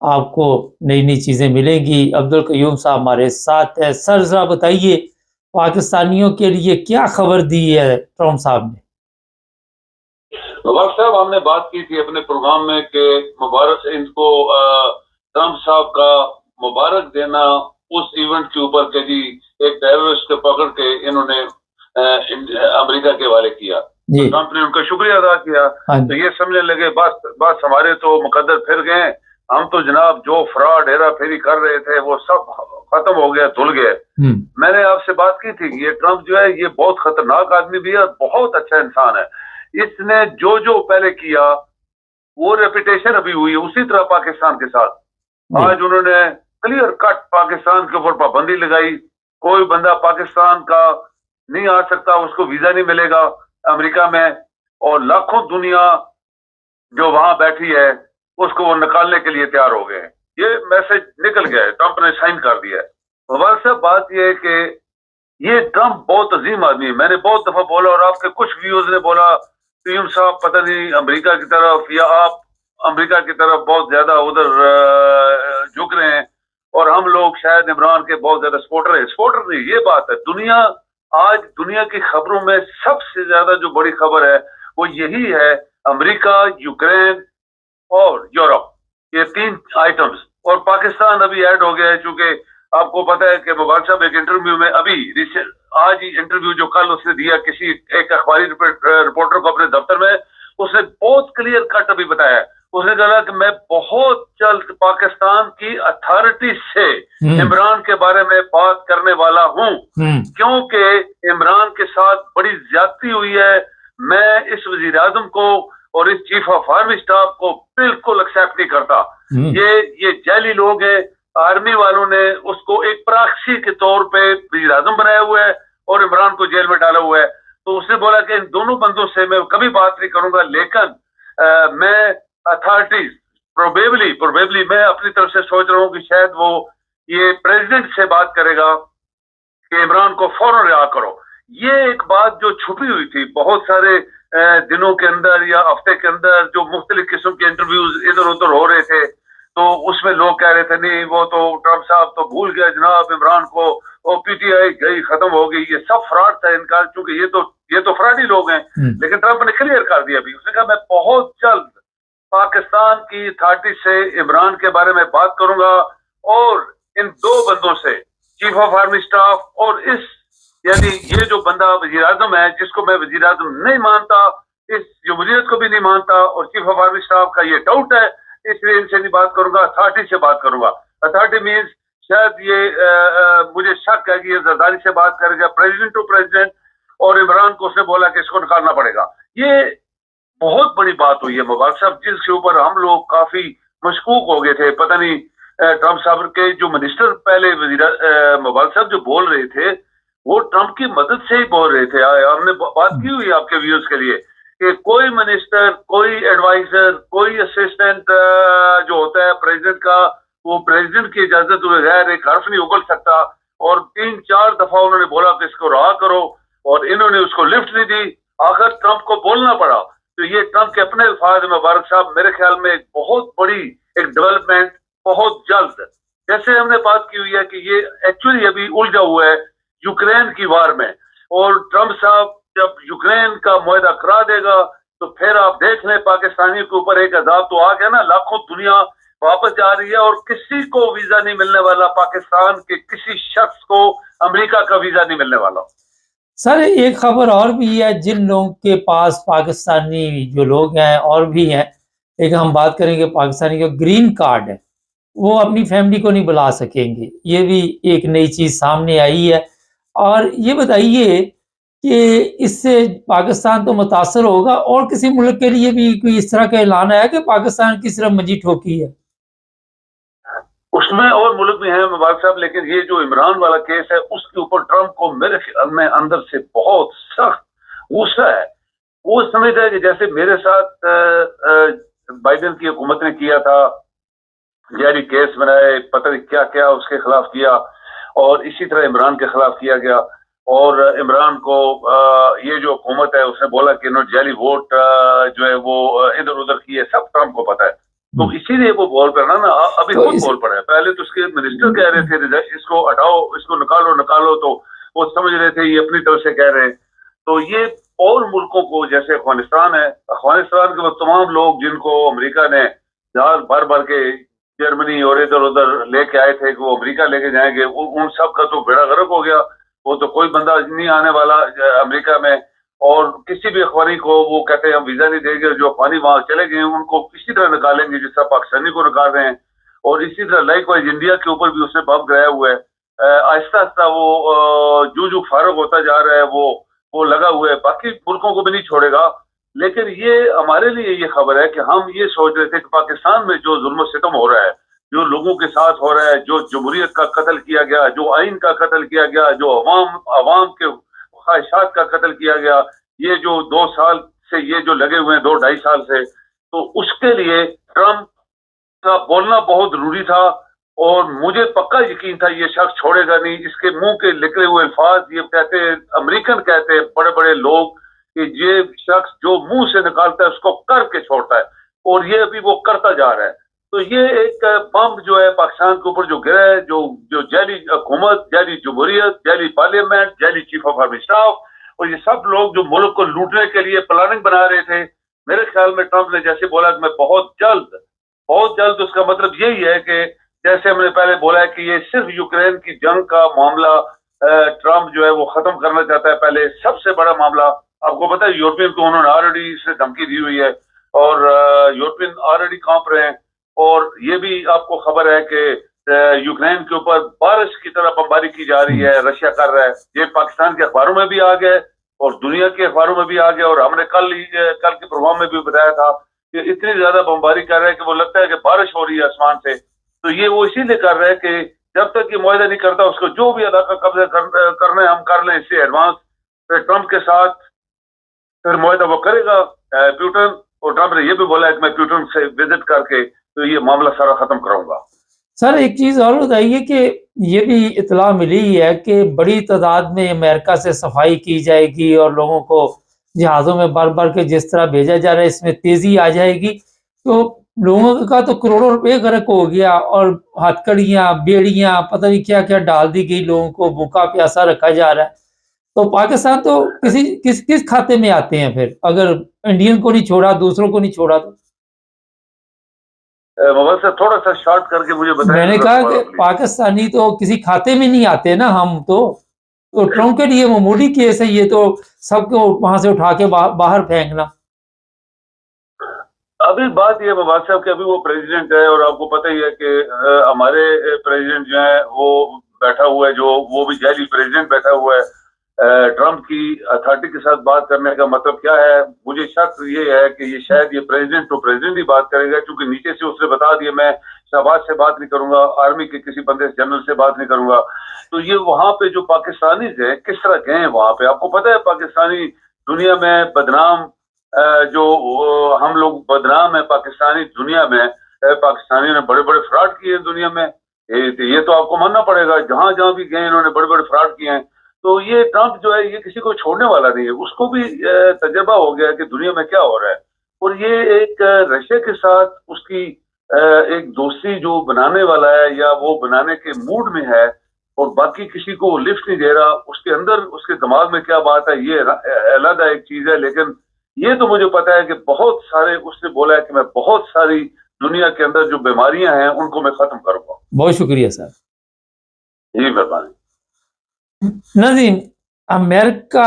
آپ کو نئی نئی چیزیں ملیں گی۔ عبدالقیوم صاحب ہمارے ساتھ ہے۔ سر ذرا بتائیے پاکستانیوں کے لیے کیا خبر دی ہے ٹرمپ صاحب نے؟ وقت صاحب، ہم نے بات کی تھی اپنے پروگرام میں کہ مبارک ان کو ٹرمپ صاحب کا مبارک دینا اس ایونٹ کے اوپر کہ جی ایک ٹیررسٹ کو پکڑ کے انہوں نے امریکہ کے حوالے کیا، ٹرمپ نے ان کا شکریہ ادا کیا، تو یہ سمجھنے لگے بس ہمارے تو مقدر پھر گئے، ہم تو جناب جو فراڈ ہیرا پھیری کر رہے تھے وہ سب ختم ہو گیا، دھل گئے۔ میں نے آپ سے بات کی تھی کہ یہ ٹرمپ جو ہے یہ بہت خطرناک آدمی بھی ہے اور بہت اچھا انسان ہے۔ اس نے جو پہلے کیا وہ ریپیٹیشن ابھی ہوئی ہے اسی طرح پاکستان کے ساتھ۔ آج انہوں نے کلیئر کٹ پاکستان کے اوپر پابندی لگائی، کوئی بندہ پاکستان کا نہیں آ سکتا، اس کو ویزا نہیں ملے گا امریکہ میں، اور لاکھوں دنیا جو وہاں بیٹھی ہے اس کو وہ نکالنے کے لیے تیار ہو گئے۔ یہ میسج نکل گیا ہے، ٹرمپ نے سائن کر دیا ہے۔ مبارک صاحب، بات یہ ہے کہ یہ ٹرمپ بہت عظیم آدمی ہے۔ میں نے بہت دفعہ بولا اور آپ کے کچھ ویوز نے بولا قیوم صاحب پتہ نہیں امریکہ کی طرف یا آپ امریکہ کی طرف بہت زیادہ ادھر جھک رہے ہیں، اور ہم لوگ شاید عمران کے بہت زیادہ سپورٹر ہیں۔ سپورٹر نہیں، یہ بات ہے، دنیا آج دنیا کی خبروں میں سب سے زیادہ جو بڑی خبر ہے وہ یہی ہے، امریکہ، یوکرین اور یورپ، یہ 3 آئٹمز، اور پاکستان ابھی ایڈ ہو گیا ہے، چونکہ آپ کو پتا ہے کہ مبارک صاحب ایک انٹرویو میں ابھی آج ہی انٹرویو جو کل اس نے دیا کسی ایک اخباری رپورٹر کو اپنے دفتر میں، اس نے بہت کلیئر کٹ ابھی بتایا ہے، اس نے کہا کہ میں بہت جلد پاکستان کی اتھارٹی سے عمران کے بارے میں بات کرنے والا ہوں، کیونکہ عمران کے ساتھ بڑی زیادتی ہوئی ہے، میں اس وزیر اعظم کو اور اس چیف آف آرمی اسٹاف کو بالکل ایکسپٹ نہیں کرتا، یہ جعلی لوگ ہیں، آرمی والوں نے اس کو ایک پراکسی کے طور پہ وزیر اعظم بنایا ہوا ہے اور عمران کو جیل میں ڈالا ہوا ہے، تو اس نے بولا کہ ان دونوں بندوں سے میں کبھی بات نہیں کروں گا، لیکن میں اتھارٹیز پروبیبلی میں اپنی طرف سے سوچ رہا ہوں کہ شاید وہ یہ پریزیڈنٹ سے بات کرے گا کہ عمران کو فوراً رہا کرو۔ یہ ایک بات جو چھپی ہوئی تھی بہت سارے دنوں کے اندر یا ہفتے کے اندر، جو مختلف قسم کے انٹرویوز ادھر ادھر ہو رہے تھے، تو اس میں لوگ کہہ رہے تھے نہیں وہ تو ٹرمپ صاحب تو بھول گیا جناب عمران کو، اور پی ٹی آئی گئی ختم ہو گئی، یہ سب فراڈ تھا ان کا، چونکہ یہ تو فراڈی لوگ ہیں، لیکن ٹرمپ نے کلیئر کر دیا ابھی، اس نے کہا میں بہت جلد پاکستان کی اتھارٹی سے عمران کے بارے میں بات کروں گا، اور ان 2 بندوں سے، چیف آف آرمی اسٹاف اور یعنی یہ جو بندہ وزیر اعظم ہے جس کو میں وزیر اعظم نہیں مانتا، اس جمہوریت کو بھی نہیں مانتا، اور چیف آف آرمی اسٹاف کا یہ ڈاؤٹ ہے، اس لیے ان سے نہیں بات کروں گا، اتھارٹی سے بات کروں گا۔ اتھارٹی مینز شاید یہ مجھے شک ہے کہ یہ زرداری سے بات کرے گا، پریزیڈنٹ ٹو پریزیڈنٹ، اور عمران کو اس نے بولا کہ اس کو نکالنا پڑے گا۔ یہ بہت بڑی بات ہوئی ہے مبارک صاحب، جس کے اوپر ہم لوگ کافی مشکوک ہو گئے تھے، پتہ نہیں ٹرمپ صاحب کے جو منسٹر پہلے مبارک صاحب جو بول رہے تھے وہ ٹرمپ کی مدد سے ہی بول رہے تھے، ہم نے بات کی ہوئی آپ کے ویوز کے لیے کہ کوئی منسٹر، کوئی ایڈوائزر، کوئی اسسٹنٹ جو ہوتا ہے پریزیڈنٹ کا، وہ پریزیڈنٹ کی اجازت بغیر ایک حرف نہیں اگل سکتا، اور 3-4 دفعہ انہوں نے بولا کہ اس کو رہا کرو، اور انہوں نے اس کو لفٹ نہیں دی، آخر ٹرمپ کو بولنا پڑا۔ تو یہ ٹرمپ کے اپنے الفاظ مبارک صاحب میرے خیال میں ایک بہت بڑی ایک ڈیولپمنٹ بہت جلد، جیسے ہم نے بات کی ہوئی ہے کہ یہ ایکچولی ابھی الجھا ہوا ہے یوکرین کی وار میں، اور ٹرمپ صاحب جب یوکرین کا معاہدہ کرا دے گا تو پھر آپ دیکھ لیں پاکستانی کے اوپر ایک عذاب تو آ گیا نا، لاکھوں دنیا واپس جا رہی ہے اور کسی کو ویزا نہیں ملنے والا، پاکستان کے کسی شخص کو امریکہ کا ویزا نہیں ملنے والا۔ سر ایک خبر اور بھی ہے، جن لوگوں کے پاس پاکستانی جو لوگ ہیں اور بھی ہیں، ایک ہم بات کریں گے پاکستانی کا گرین کارڈ ہے، وہ اپنی فیملی کو نہیں بلا سکیں گے، یہ بھی ایک نئی چیز سامنے آئی ہے۔ اور یہ بتائیے کہ اس سے پاکستان تو متاثر ہوگا، اور کسی ملک کے لیے بھی کوئی اس طرح کا اعلان ہے کہ پاکستان کی طرف منجی ٹھوکی ہے؟ اس میں اور ملک بھی ہیں مبارک صاحب، لیکن یہ جو عمران والا کیس ہے اس کے اوپر ٹرمپ کو میرے خیال میں اندر سے بہت سخت غصہ ہے۔ وہ سمجھتا ہے کہ جیسے میرے ساتھ بائیڈن کی حکومت نے کیا تھا، جاری کیس بنائے، پتہ نہیں کیا کیا اس کے خلاف کیا، اور اسی طرح عمران کے خلاف کیا گیا، اور عمران کو یہ جو حکومت ہے اس نے بولا کہ انہوں نے جعلی ووٹ جو ہے وہ ادھر ادھر کیے، سب ٹرمپ کو پتا ہے، تو اسی لیے وہ بول پڑا نا، ابھی خود بول پڑا ہے۔ پہلے تو اس کے منسٹر کہہ رہے تھے اس کو ہٹاؤ، اس کو نکالو، تو وہ سمجھ رہے تھے یہ اپنی طرف سے کہہ رہے ہیں۔ تو یہ اور ملکوں کو، جیسے افغانستان ہے، افغانستان کے وہ تمام لوگ جن کو امریکہ نے جہاز بھر کے جرمنی اور ادھر ادھر لے کے آئے تھے کہ وہ امریکہ لے کے جائیں گے، ان سب کا تو بیڑا غرق ہو گیا، وہ تو کوئی بندہ نہیں آنے والا امریکہ میں، اور کسی بھی افغانی کو وہ کہتے ہیں ہم ویزا نہیں دیں گے، جو افغانی وہاں چلے گئے ان کو اسی طرح نکالیں گے جس طرح پاکستانی کو نکال رہے ہیں، اور اسی طرح لائک وائز انڈیا کے اوپر بھی اس نے بم گرایا ہوا ہے۔ آہستہ آہستہ وہ جو فارغ ہوتا جا رہا ہے، وہ لگا ہوا ہے، باقی ملکوں کو بھی نہیں چھوڑے گا۔ لیکن یہ ہمارے لیے یہ خبر ہے کہ ہم یہ سوچ رہے تھے کہ پاکستان میں جو ظلم و ستم ہو رہا ہے، جو لوگوں کے ساتھ ہو رہا ہے، جو جمہوریت کا قتل کیا گیا، جو آئین کا قتل کیا گیا، جو عوام کے خواہشات کا قتل کیا گیا، یہ جو 2 سال سے یہ جو لگے ہوئے ہیں 2-2.5 سال سے، تو اس کے لیے ٹرمپ کا بولنا بہت ضروری تھا، اور مجھے پکا یقین تھا یہ شخص چھوڑے گا نہیں۔ اس کے منہ کے نکلے ہوئے الفاظ یہ کہتے ہیں، امریکن کہتے ہیں بڑے بڑے لوگ، کہ یہ شخص جو منہ سے نکالتا ہے اس کو کر کے چھوڑتا ہے، اور یہ ابھی وہ کرتا جا رہا ہے۔ تو یہ ایک بم جو ہے پاکستان کے اوپر جو گرا ہے، جو جعلی حکومت، جعلی جمہوریت، جعلی پارلیمنٹ، جعلی چیف آف آرمی اسٹاف، اور یہ سب لوگ جو ملک کو لوٹنے کے لیے پلاننگ بنا رہے تھے، میرے خیال میں ٹرمپ نے جیسے بولا کہ میں بہت جلد، اس کا مطلب یہی ہے کہ جیسے ہم نے پہلے بولا ہے کہ یہ صرف یوکرین کی جنگ کا معاملہ ٹرمپ جو ہے وہ ختم کرنا چاہتا ہے پہلے، سب سے بڑا معاملہ آپ کو پتا ہے یورپین کو انہوں نے آلریڈی اس سے دھمکی دی ہوئی ہے، اور یورپین آلریڈی کانپ رہے ہیں، اور یہ بھی آپ کو خبر ہے کہ یوکرین کے اوپر بارش کی طرح بمباری کی جا رہی ہے، رشیا کر رہا ہے، یہ پاکستان کے اخباروں میں بھی آ گیا اور دنیا کے اخباروں میں بھی آ گیا، اور ہم نے کل کے پروگرام میں بھی بتایا تھا کہ اتنی زیادہ بمباری کر رہے ہیں کہ وہ لگتا ہے کہ بارش ہو رہی ہے آسمان سے. تو یہ وہ اسی لیے کر رہے ہیں کہ جب تک یہ معاہدہ نہیں کرتا اس کو جو بھی علاقہ قبضہ کرنا ہے ہم کر لیں اس سے ایڈوانس. پھر ٹرمپ کے ساتھ پھر معاہدہ وہ کرے گا پیوٹن، اور ٹرمپ نے یہ بھی بولا ہے کہ میں پیوٹن سے وزٹ کر کے تو یہ معاملہ سارا ختم کراؤں گا. سر ایک چیز اور بتائیے کہ یہ بھی اطلاع ملی ہے کہ بڑی تعداد میں امریکہ سے صفائی کی جائے گی اور لوگوں کو جہازوں میں بھر بھر کے جس طرح بھیجا جا رہا ہے اس میں تیزی آ جائے گی، تو لوگوں کا تو کروڑوں روپے غرق ہو گیا، اور ہتھ کڑیاں، بیڑیاں، پتہ نہیں کیا کیا ڈال دی گئی، لوگوں کو بھوکا پیاسا رکھا جا رہا ہے. تو پاکستان تو کس کھاتے میں آتے ہیں پھر، اگر انڈین کو نہیں چھوڑا، دوسروں کو نہیں چھوڑا تو؟ سے تھوڑا سا شارٹ کر کے مجھے بتائیں. میں نے کہا کہ پاکستانی تو کسی کھاتے میں نہیں آتے نا، ہم تو ٹرمپ کے لیے معمولی کیس ہے یہ، تو سب کو وہاں سے اٹھا کے باہر پھینکنا. ابھی بات یہ مبارک صاحب کہ ابھی وہ پریزیڈنٹ ہے، اور آپ کو پتہ ہی ہے کہ ہمارے پریزیڈنٹ جو ہیں وہ بیٹھا ہوا ہے، جو وہ بھی جعلی پریزیڈنٹ بیٹھا ہوا ہے. ٹرمپ کی اتھارٹی کے ساتھ بات کرنے کا مطلب کیا ہے؟ مجھے شک یہ ہے کہ یہ شاید یہ پریزیڈنٹ تو پریزیڈنٹ ہی بات کرے گا، کیونکہ نیچے سے اس نے بتا دیا میں شہباز سے بات نہیں کروں گا، آرمی کے کسی بندے جنرل سے بات نہیں کروں گا. تو یہ وہاں پہ جو پاکستانی تھے کس طرح گئے ہیں وہاں پہ؟ آپ کو پتہ ہے پاکستانی دنیا میں بدنام، جو ہم لوگ بدنام ہیں پاکستانی دنیا میں، پاکستانی نے بڑے بڑے فراڈ کیے ہیں دنیا میں، یہ تو آپ کو ماننا پڑے گا، جہاں جہاں بھی گئے انہوں نے بڑے بڑے فراڈ کیے ہیں. تو یہ ٹرمپ جو ہے یہ کسی کو چھوڑنے والا نہیں ہے، اس کو بھی تجربہ ہو گیا کہ دنیا میں کیا ہو رہا ہے، اور یہ ایک رشیا کے ساتھ اس کی ایک دوستی جو بنانے والا ہے یا وہ بنانے کے موڈ میں ہے، اور باقی کسی کو لفٹ نہیں دے رہا. اس کے اندر اس کے دماغ میں کیا بات ہے یہ علیحدہ ایک چیز ہے، لیکن یہ تو مجھے پتا ہے کہ بہت سارے اس نے بولا ہے کہ میں بہت ساری دنیا کے اندر جو بیماریاں ہیں ان کو میں ختم کروں گا. بہت شکریہ سر. جی مہربانی. ناظرین، امریکہ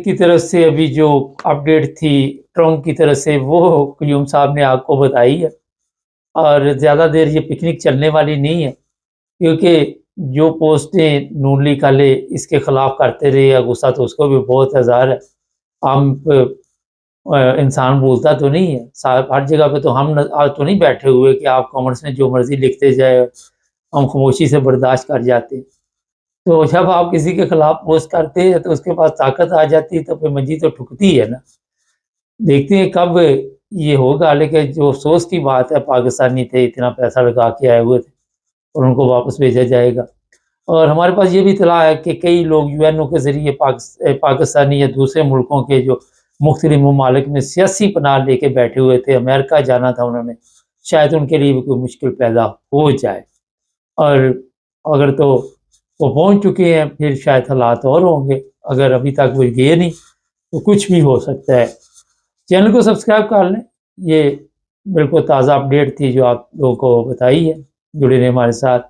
کی طرف سے ابھی جو اپڈیٹ تھی ٹرمپ کی طرف سے وہ قیوم صاحب نے آپ کو بتائی ہے، اور زیادہ دیر یہ پکنک چلنے والی نہیں ہے، کیونکہ جو پوسٹیں نون لیگ والے اس کے خلاف کرتے رہے یا غصہ تو اس کو بھی بہت ہزار ہے. عام انسان بولتا تو نہیں ہے، ہر جگہ پہ تو ہم تو نہیں بیٹھے ہوئے کہ آپ کامنٹس میں جو مرضی لکھتے جائے، ہم خاموشی سے برداشت کر جاتے ہیں. تو جب آپ کسی کے خلاف پوسٹ کرتے ہیں تو اس کے پاس طاقت آ جاتی ہے تو پھر منجی تو ٹھکتی ہے نا. دیکھتے ہیں کب یہ ہوگا، لیکن جو افسوس کی بات ہے پاکستانی تھے اتنا پیسہ لگا کے آئے ہوئے تھے اور ان کو واپس بھیجا جائے گا. اور ہمارے پاس یہ بھی اطلاع ہے کہ کئی لوگ یو این او کے ذریعے پاکستانی یا دوسرے ملکوں کے جو مختلف ممالک میں سیاسی پناہ لے کے بیٹھے ہوئے تھے، امریکہ جانا تھا انہوں نے، شاید ان کے لیے بھی کوئی مشکل پیدا ہو جائے، اور اگر تو وہ پہنچ چکے ہیں پھر شاید حالات اور ہوں گے. اگر ابھی تک وہ گئے نہیں تو کچھ بھی ہو سکتا ہے. چینل کو سبسکرائب کر لیں، یہ بالکل تازہ اپڈیٹ تھی جو آپ لوگوں کو بتائی ہے. جڑے رہیں ہمارے ساتھ.